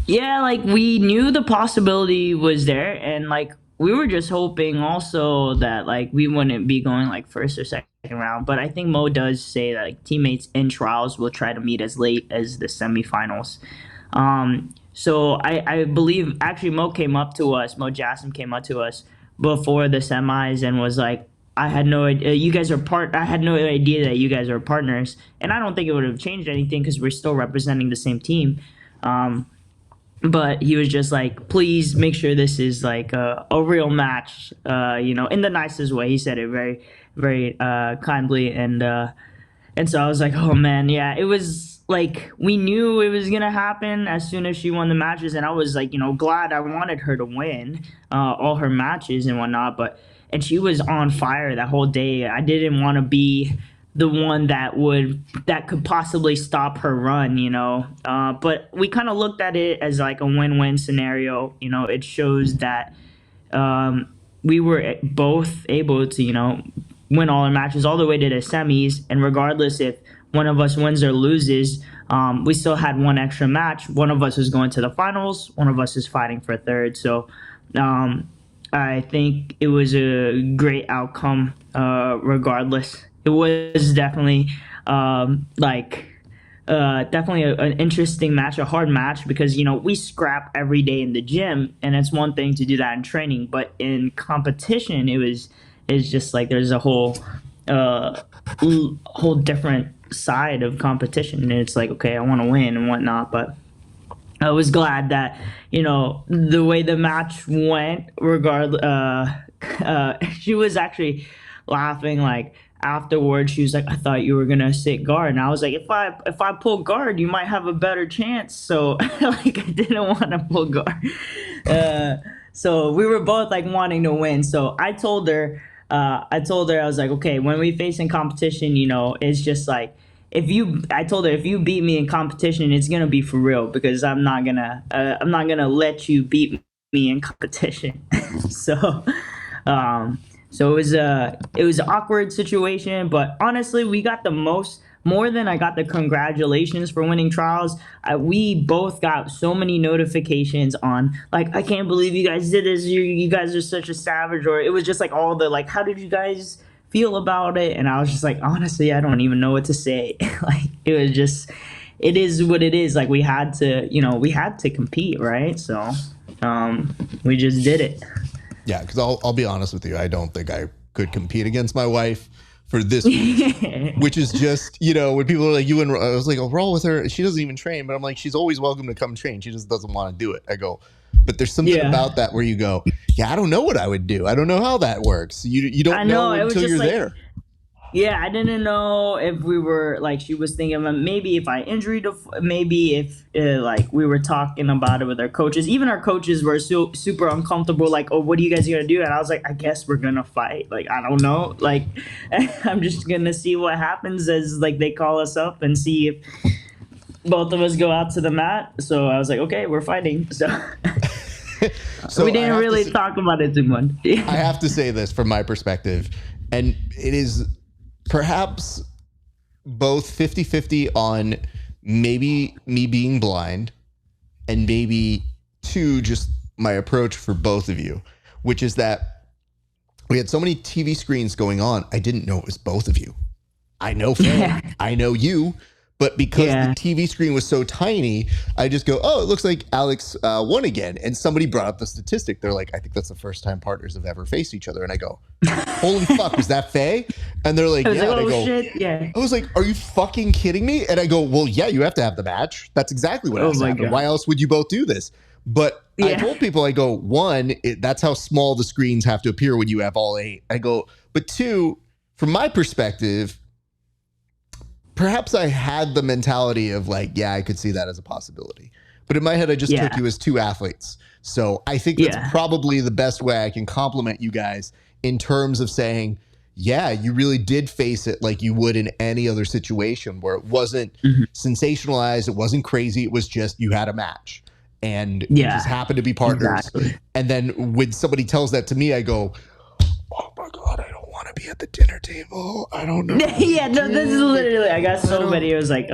Yeah, like, we knew the possibility was there, and like, we were just hoping also that like we wouldn't be going like first or second round. But I think Mo does say that like teammates in trials will try to meet as late as the semifinals. So I believe actually Mo Jassim came up to us before the semis and was like, I had no idea I had no idea that you guys are partners. And I don't think it would have changed anything because we're still representing the same team. But he was just like, please make sure this is like a real match, in the nicest way. He said it very, very kindly. And so I was like, oh man, yeah, it was like, we knew it was going to happen as soon as she won the matches. And I was like, glad. I wanted her to win all her matches and whatnot. And she was on fire that whole day. I didn't want to be the one that could possibly stop her run, but we kind of looked at it as like a win-win scenario. It shows that we were both able to, win all our matches all the way to the semis. And regardless if one of us wins or loses, we still had one extra match. One of us is going to the finals. One of us is fighting for third. So I think it was a great outcome regardless. It was definitely definitely an interesting match, a hard match, because, we scrap every day in the gym, and it's one thing to do that in training, but in competition, it's just like there's a whole different side of competition, and it's like, okay, I want to win and whatnot, but I was glad that, you know, the way the match went, she was actually laughing, like, afterwards. She was like, I thought you were gonna sit guard, and I was like, if I pull guard, you might have a better chance. So like, I didn't want to pull guard. So we were both like wanting to win. So I told her, I was like, okay, when we face in competition, you know, it's just like, I told her, if you beat me in competition, it's gonna be for real, because I'm not gonna let you beat me in competition. So, so it was an awkward situation, but honestly, we got more than I got the congratulations for winning trials. We both got so many notifications on, like, I can't believe you guys did this. You guys are such a savage. Or it was just like all the, like, how did you guys feel about it? And I was just like, honestly, I don't even know what to say. Like, it was just, it is what it is. Like, we had to compete, right? So we just did it. Yeah, because I'll be honest with you, I don't think I could compete against my wife for this week, which is just, you know, when people are like, I was like, oh, roll with her. She doesn't even train, but I'm like, she's always welcome to come train. She just doesn't want to do it. I go, but there's something about that where you go, yeah, I don't know what I would do. I don't know how that works. You don't know until you're there. Yeah, I didn't know if we were, like, she was thinking of maybe if I injured, maybe if like we were talking about it with our coaches. Even our coaches were super uncomfortable, like, oh, what are you guys gonna do? And I was like, I guess we're gonna fight. Like, I don't know. Like, I'm just gonna see what happens as, like, they call us up and see if both of us go out to the mat. So I was like, okay, we're fighting. So, so we didn't really talk about it too much. I have to say this from my perspective, and it is perhaps both 50-50 on maybe me being blind, and maybe two, just my approach for both of you, which is that we had so many TV screens going on. I didn't know it was both of you. I know Faye, I know you, but because the TV screen was so tiny, I just go, oh, it looks like Alex won again. And somebody brought up the statistic. They're like, I think that's the first time partners have ever faced each other. And I go, holy fuck, was that Faye? And they're like, yeah. Like, and I go, shit, yeah. I was like, are you fucking kidding me? And I go, well, yeah, you have to have the match. That's exactly what has to happen. Why else would you both do this? But I told people, I go, one, that's how small the screens have to appear when you have all 8. I go, but two, from my perspective, perhaps I had the mentality of like, yeah, I could see that as a possibility. But in my head, I just took you as 2 athletes. So I think that's probably the best way I can compliment you guys in terms of saying, yeah, you really did face it like you would in any other situation where it wasn't sensationalized. It wasn't crazy. It was just, you had a match and you just happened to be partners. Exactly. And then when somebody tells that to me, I go, oh my God, I don't want to be at the dinner table. I don't know. Yeah, no, this is literally, I got so many. It was like,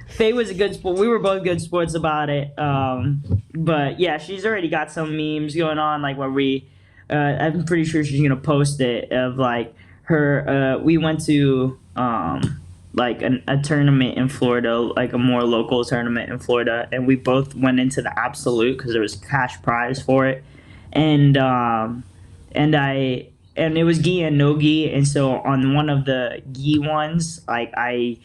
Faye was a good sport. We were both good sports about it. But yeah, she's already got some memes going on, like where I'm pretty sure she's going to post it, of like her, we went to like a tournament in Florida, like a more local tournament in Florida. And we both went into the absolute because there was cash prize for it. And it was gi and no gi, and so on one of the gi ones, like I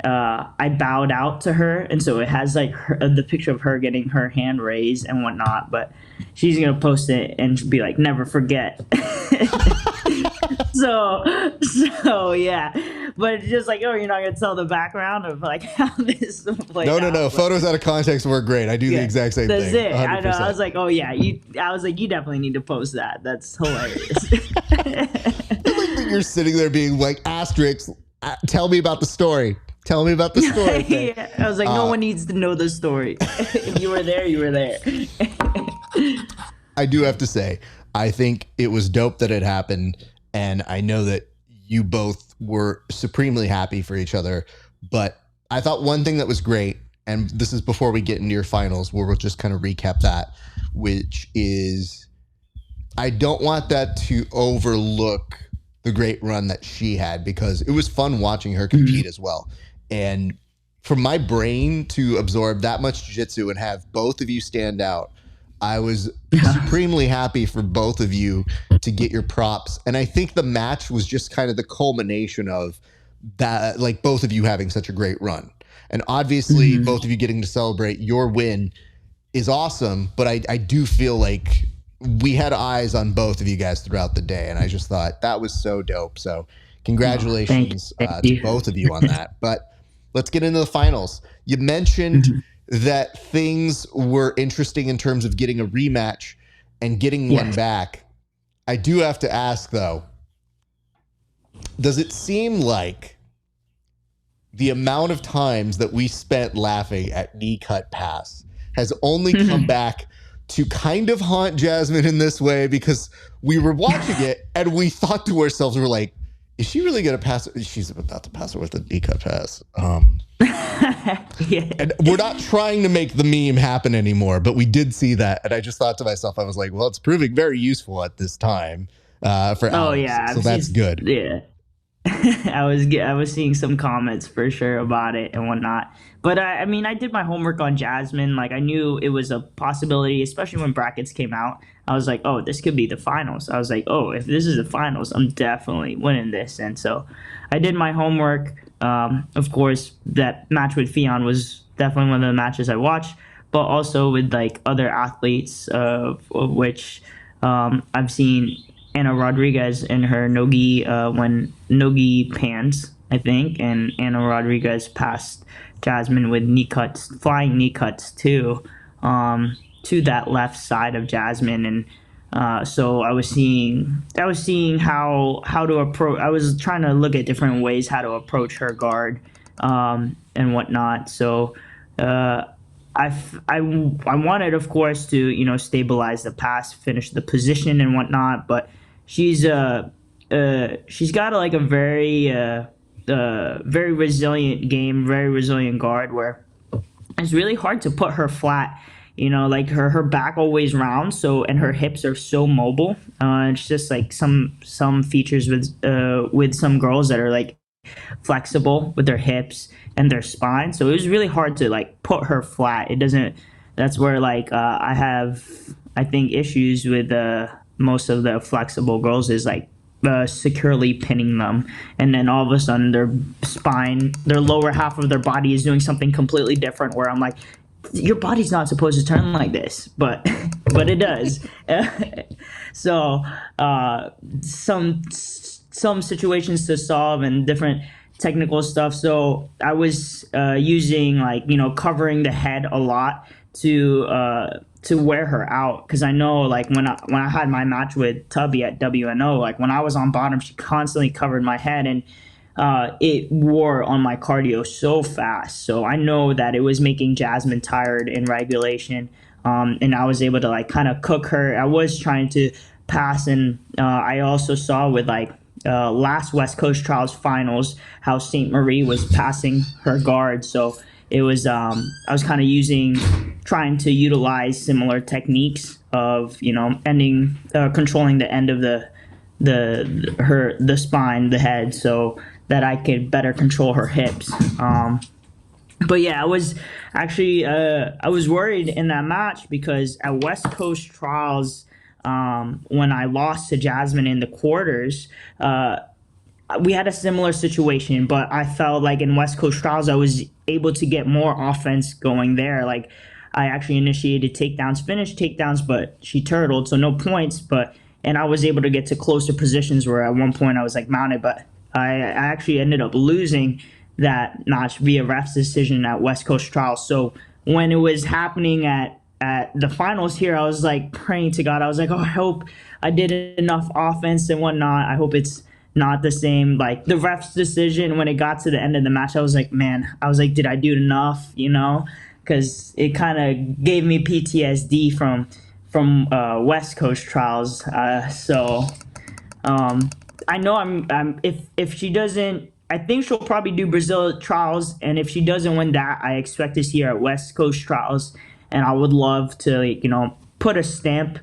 bowed out to her, and so it has like the picture of her getting her hand raised and whatnot. But she's gonna post it and be like, "Never forget." So yeah, but it's just like, oh, you're not gonna tell the background of like how this played out. No. Photos out of context were great. I do the exact same thing. That's it. 100%. I know. I was like, oh yeah, I was like, you definitely need to post that. That's hilarious. Like you're sitting there being like, asterisk, tell me about the story. Tell me about the story. Yeah. I was like, no one needs to know the story. If you were there, you were there. I do have to say, I think it was dope that it happened. And I know that you both were supremely happy for each other. But I thought one thing that was great, and this is before we get into your finals, where we'll just kind of recap that, which is, I don't want that to overlook the great run that she had, because it was fun watching her compete as well. And for my brain to absorb that much jiu-jitsu and have both of you stand out, I was supremely happy for both of you to get your props. And I think the match was just kind of the culmination of that, like, both of you having such a great run. And obviously both of you getting to celebrate your win is awesome, but I do feel like we had eyes on both of you guys throughout the day, and I just thought that was so dope. So congratulations to both of you on that. But let's get into the finals. You mentioned that things were interesting in terms of getting a rematch and getting one back. I do have to ask, though, does it seem like the amount of times that we spent laughing at knee cut pass has only come back to kind of haunt Jasmine in this way? Because we were watching it and we thought to ourselves, we're like, is she really going to pass? She's about to pass it with a knee cut pass. And we're not trying to make the meme happen anymore, but we did see that. And I just thought to myself, I was like, well, it's proving very useful at this time for Alex. So that's good. Yeah. I was seeing some comments for sure about it and whatnot. But I mean, I did my homework on Jasmine. Like, I knew it was a possibility, especially when brackets came out. I was like, oh, this could be the finals. I was like, oh, if this is the finals, I'm definitely winning this. And so I did my homework. Of course, that match with Fionn was definitely one of the matches I watched, but also with like other athletes, of which I've seen Anna Rodriguez in her nogi when nogi pans, I think, and Anna Rodriguez passed Jasmine with knee cuts, flying knee cuts too, to that left side of Jasmine. And so I was seeing how to approach. I was trying to look at different ways how to approach her guard and whatnot. So I wanted, of course, to stabilize the pass, finish the position and whatnot. But she's got like a very resilient game, very resilient guard where it's really hard to put her flat. Like her back always rounds, and her hips are so mobile. It's just like some features with some girls that are like flexible with their hips and their spine. So it was really hard to like put her flat. It doesn't. That's where like I have, I think, issues with most of the flexible girls is like securely pinning them, and then all of a sudden their spine, their lower half of their body is doing something completely different. Where I'm like, your body's not supposed to turn like this, but it does. So some situations to solve and different technical stuff. So I was using like covering the head a lot to wear her out, because I know like when I had my match with Tubby at WNO, like when I was on bottom, she constantly covered my head, and it wore on my cardio so fast. So I know that it was making Jasmine tired in regulation, and I was able to like kind of cook her. I was trying to pass, and I also saw with like last West Coast Trials finals how St. Marie was passing her guard. So it was I was kind of trying to utilize similar techniques of ending controlling the end of the spine, the head, so that I could better control her hips. But yeah, I was actually I was worried in that match, because at West Coast Trials, when I lost to Jasmine in the quarters, we had a similar situation, but I felt like in West Coast Trials I was able to get more offense going there. Like I actually initiated takedowns, finished takedowns, but she turtled, so no points. And I was able to get to closer positions where at one point I was like mounted, but I actually ended up losing that match via ref's decision at West Coast Trials. So when it was happening at the finals here, I was like praying to God. I was like, oh, I hope I did enough offense and whatnot. I hope it's not the same. Like the ref's decision, when it got to the end of the match, I was like, did I do enough? Because it kind of gave me PTSD from West Coast Trials. I know I'm if she doesn't, I think she'll probably do Brazil Trials, and if she doesn't win that, I expect to see her at West Coast Trials, and I would love to put a stamp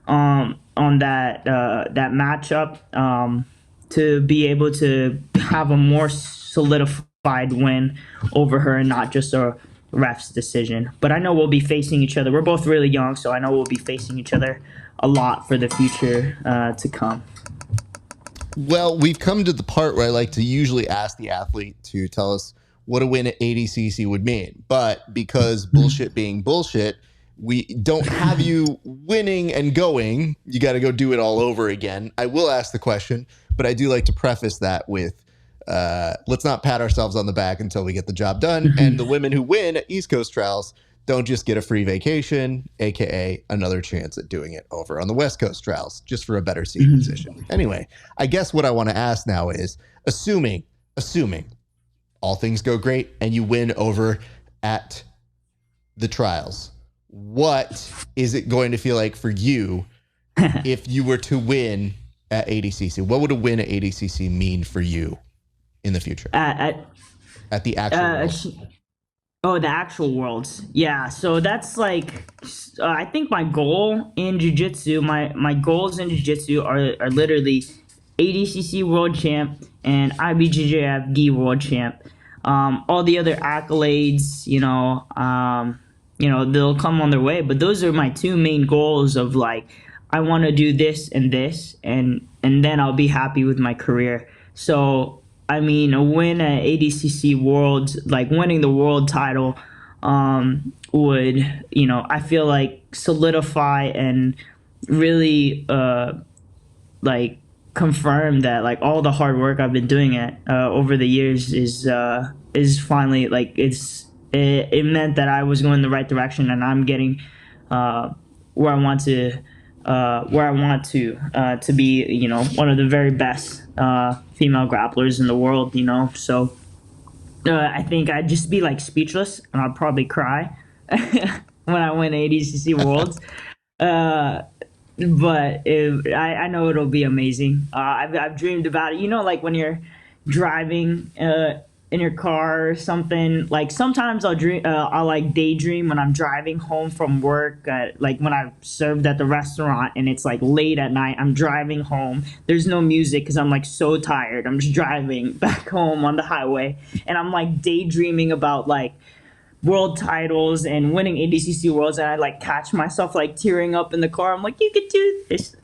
on that matchup, to be able to have a more solidified win over her and not just a ref's decision. But I know we'll be facing each other. We're both really young, so I know we'll be facing each other a lot for the future to come. Well, we've come to the part where I like to usually ask the athlete to tell us what a win at ADCC would mean. But because bullshit being bullshit, we don't have you winning and going. You got to go do it all over again. I will ask the question, but I do like to preface that with let's not pat ourselves on the back until we get the job done. And the women who win at East Coast Trials don't just get a free vacation, aka another chance at doing it over on the West Coast Trials, just for a better seat position. Anyway, I guess what I want to ask now is, assuming all things go great and you win over at the trials, what is it going to feel like for you if you were to win at ADCC? What would a win at ADCC mean for you in the future? At the actual the actual worlds. Yeah, so that's like, I think my goal in jiu-jitsu, my goals in jiu-jitsu are literally ADCC world champ and IBJJF gi world champ. All the other accolades, they'll come on their way, but those are my two main goals of like, I want to do this and this, and then I'll be happy with my career. So I mean, a win at ADCC Worlds, like winning the world title, would, I feel like solidify and really, like confirm that like all the hard work I've been doing over the years is finally like it meant that I was going the right direction and I'm getting where I want to be, one of the very best female grapplers in the world, so I think I'd just be like speechless and I'd probably cry when I win ADCC Worlds. But I know it'll be amazing. I've dreamed about it, like when you're driving in your car or something. Like sometimes I'll like daydream when I'm driving home from work, like when I served at the restaurant and it's like late at night. I'm driving home. There's no music because I'm like so tired. I'm just driving back home on the highway and I'm like daydreaming about like world titles and winning ADCC Worlds, and I like catch myself like tearing up in the car. I'm like, you could do this.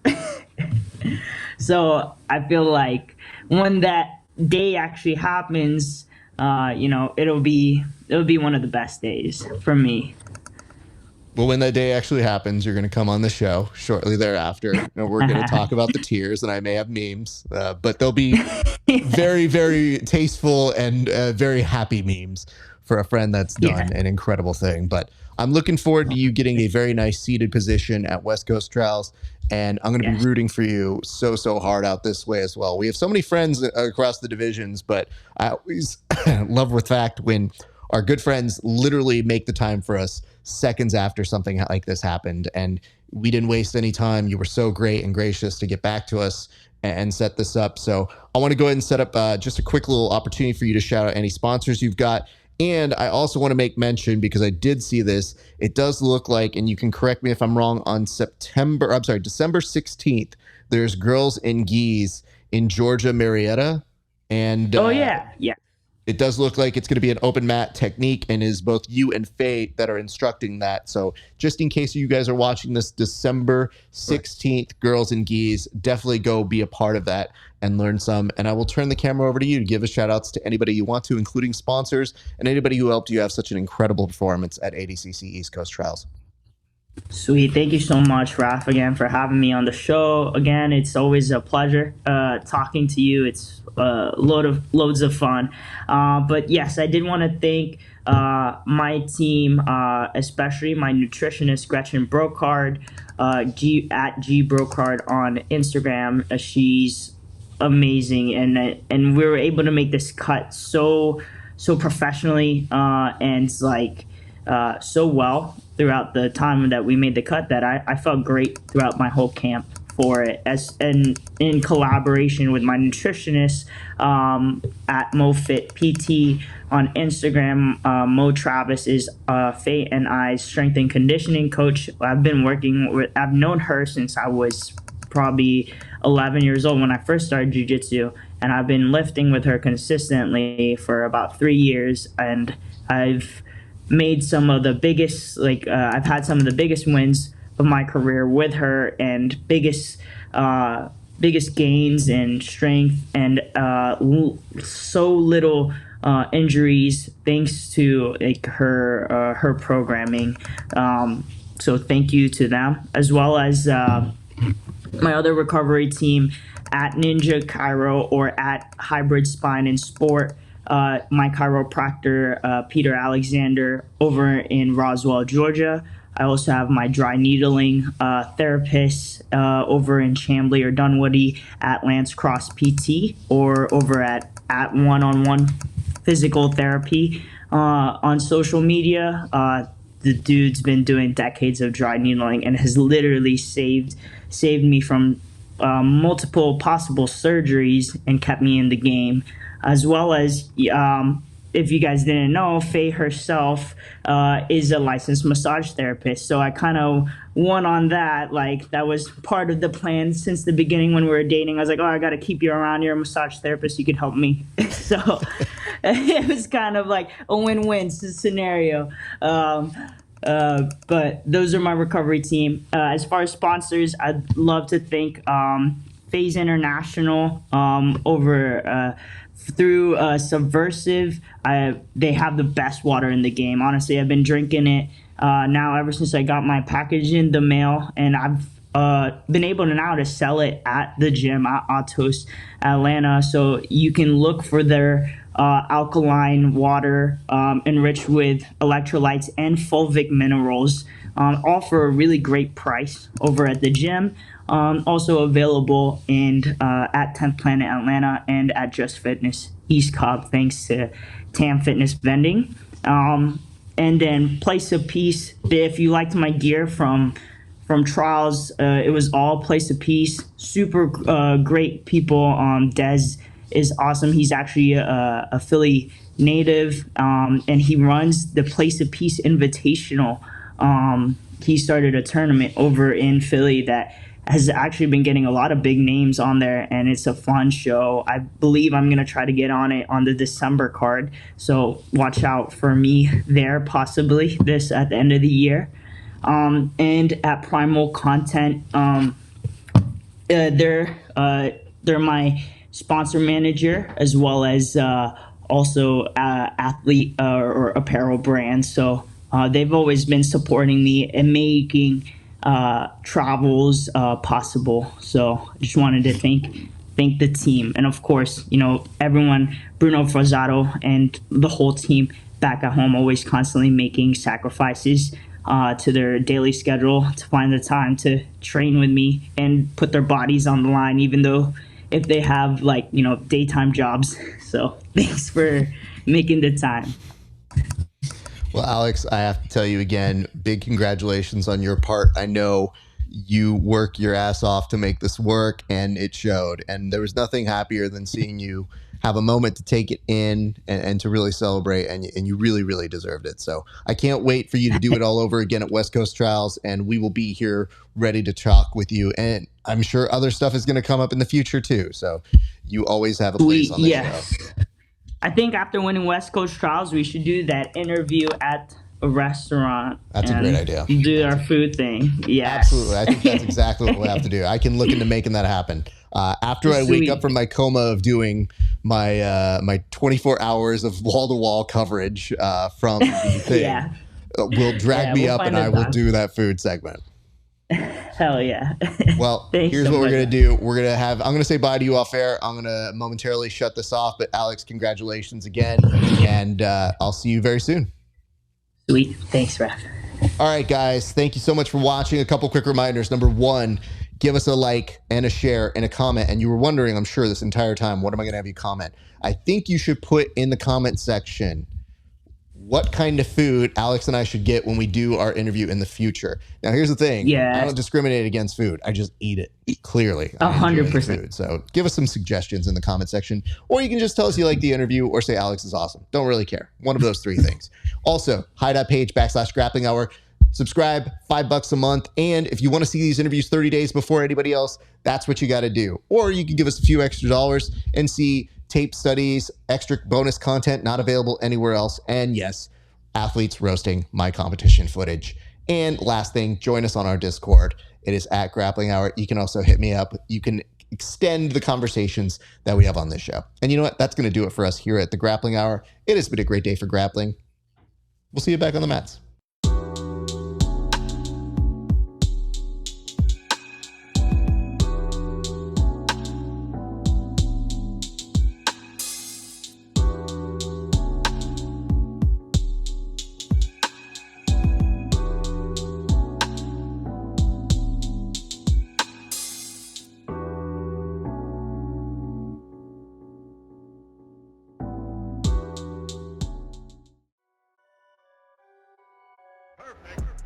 So I feel like when that day actually happens, it'll be one of the best days for me. Well, when that day actually happens, you're going to come on the show shortly thereafter. We're going to talk about the tears, and I may have memes, but they'll be very, very tasteful and very happy memes for a friend that's done an incredible thing. But I'm looking forward to you getting a very nice seated position at West Coast Trials, and I'm going to be rooting for you so hard out this way as well. We have so many friends across the divisions, but I always love the fact when our good friends literally make the time for us seconds after something like this happened, and we didn't waste any time. You were so great and gracious to get back to us and set this up. So I want to go ahead and set up just a quick little opportunity for you to shout out any sponsors you've got. And I also want to make mention, because I did see this, it does look like, and you can correct me if I'm wrong, on December 16th, there's Girls in Gis in Georgia, Marietta. And it does look like it's going to be an open mat technique, and is both you and Faye that are instructing that. So just in case you guys are watching this, December 16th, Girls in Gis, definitely go be a part of that and learn some. And I will turn the camera over to you to give a shout outs to anybody you want to, including sponsors and anybody who helped you have such an incredible performance at ADCC East Coast Trials. Sweet. Thank you so much, Raf, again, for having me on the show. Again, it's always a pleasure talking to you. It's loads of fun. But yes, I did want to thank my team, especially my nutritionist, Gretchen Brocard, at G Brocard on Instagram. She's amazing, and we were able to make this cut so professionally and like so well throughout the time that we made the cut, that I felt great throughout my whole camp for it, and in collaboration with my nutritionist at MoFit PT on Instagram. Mo Travis is Faye and I's strength and conditioning coach. I've known her since I was probably 11 years old when I first started jiu-jitsu, and I've been lifting with her consistently for about 3 years, and I've made some of the biggest, I've had some of the biggest wins of my career with her, and biggest biggest gains in strength and so little injuries thanks to like her programming. So thank you to them, as well as my other recovery team at Ninja Chiro or at Hybrid Spine and Sport. My chiropractor, Peter Alexander, over in Roswell, Georgia. I also have my dry needling therapist over in Chambly or Dunwoody at Lance Cross PT, or over at One-on-One Physical Therapy on social media. The dude's been doing decades of dry needling and has literally saved me from multiple possible surgeries and kept me in the game. As well as, if you guys didn't know, Faye herself is a licensed massage therapist. So I kind of won on that. Like, that was part of the plan since the beginning when we were dating. I was like, oh, I got to keep you around. You're a massage therapist. You could help me. So it was kind of like a win-win scenario. But those are my recovery team. As far as sponsors, I'd love to thank Faye's International over through Subversive. They have the best water in the game. Honestly, I've been drinking it now ever since I got my package in the mail, and I've been able to now to sell it at the gym at Autos Atlanta. So you can look for their alkaline water enriched with electrolytes and fulvic minerals, all for a really great price over at the gym. Also available at 10th Planet Atlanta and at Just Fitness East Cobb, thanks to Tam Fitness Vending. And then Place of Peace. If you liked my gear from trials, it was all Place of Peace. Super great people. Des is awesome. He's actually a Philly native, and he runs the Place of Peace Invitational. He started a tournament over in Philly that has actually been getting a lot of big names on there, and it's a fun show. I believe I'm going to try to get on it on the December card, so watch out for me there, possibly this at the end of the year. And at Primal Content, they're my sponsor manager, as well as also athlete or apparel brand. So they've always been supporting me and making travels possible. So I just wanted to thank the team, and of course, everyone, Bruno Frazzato and the whole team back at home, always constantly making sacrifices to their daily schedule to find the time to train with me and put their bodies on the line, even though if they have daytime jobs. So thanks for making the time. Well, Alex, I have to tell you again, big congratulations on your part. I know you work your ass off to make this work, and it showed. And there was nothing happier than seeing you have a moment to take it in and to really celebrate, and you really, really deserved it. So I can't wait for you to do it all over again at West Coast Trials, and we will be here ready to talk with you. And I'm sure other stuff is going to come up in the future too. So you always have a place on the show. I think after winning West Coast Trials, we should do that interview at a restaurant. That's a great idea. Do our food thing. Yeah, absolutely. I think that's exactly what we'll have to do. I can look into making that happen. After I wake up from my coma of doing my 24 hours of wall-to-wall coverage from the thing, will drag me up, and I will do that food segment. Hell yeah. Well, here's what we're going to do. I'm going to say bye to you off air. I'm going to momentarily shut this off, but Alex, congratulations again, and I'll see you very soon. Sweet. Thanks, Raph. All right, guys. Thank you so much for watching. A couple quick reminders. Number one, give us a like and a share and a comment. And you were wondering, I'm sure, this entire time, what am I going to have you comment? I think you should put in the comment section what kind of food Alex and I should get when we do our interview in the future. Now, here's the thing. I don't discriminate against food. I just eat it. Clearly. 100%. So give us some suggestions in the comment section, or you can just tell us you like the interview or say Alex is awesome. Don't really care. One of those three things. Also, HY.PAGE /Grappling Hour. Subscribe, $5 a month. And if you want to see these interviews 30 days before anybody else, that's what you got to do. Or you can give us a few extra dollars and see tape studies, extra bonus content not available anywhere else. And yes, athletes roasting my competition footage. And last thing, join us on our Discord. It is at Grappling Hour. You can also hit me up. You can extend the conversations that we have on this show. And you know what? That's going to do it for us here at the Grappling Hour. It has been a great day for grappling. We'll see you back on the mats. Perfect.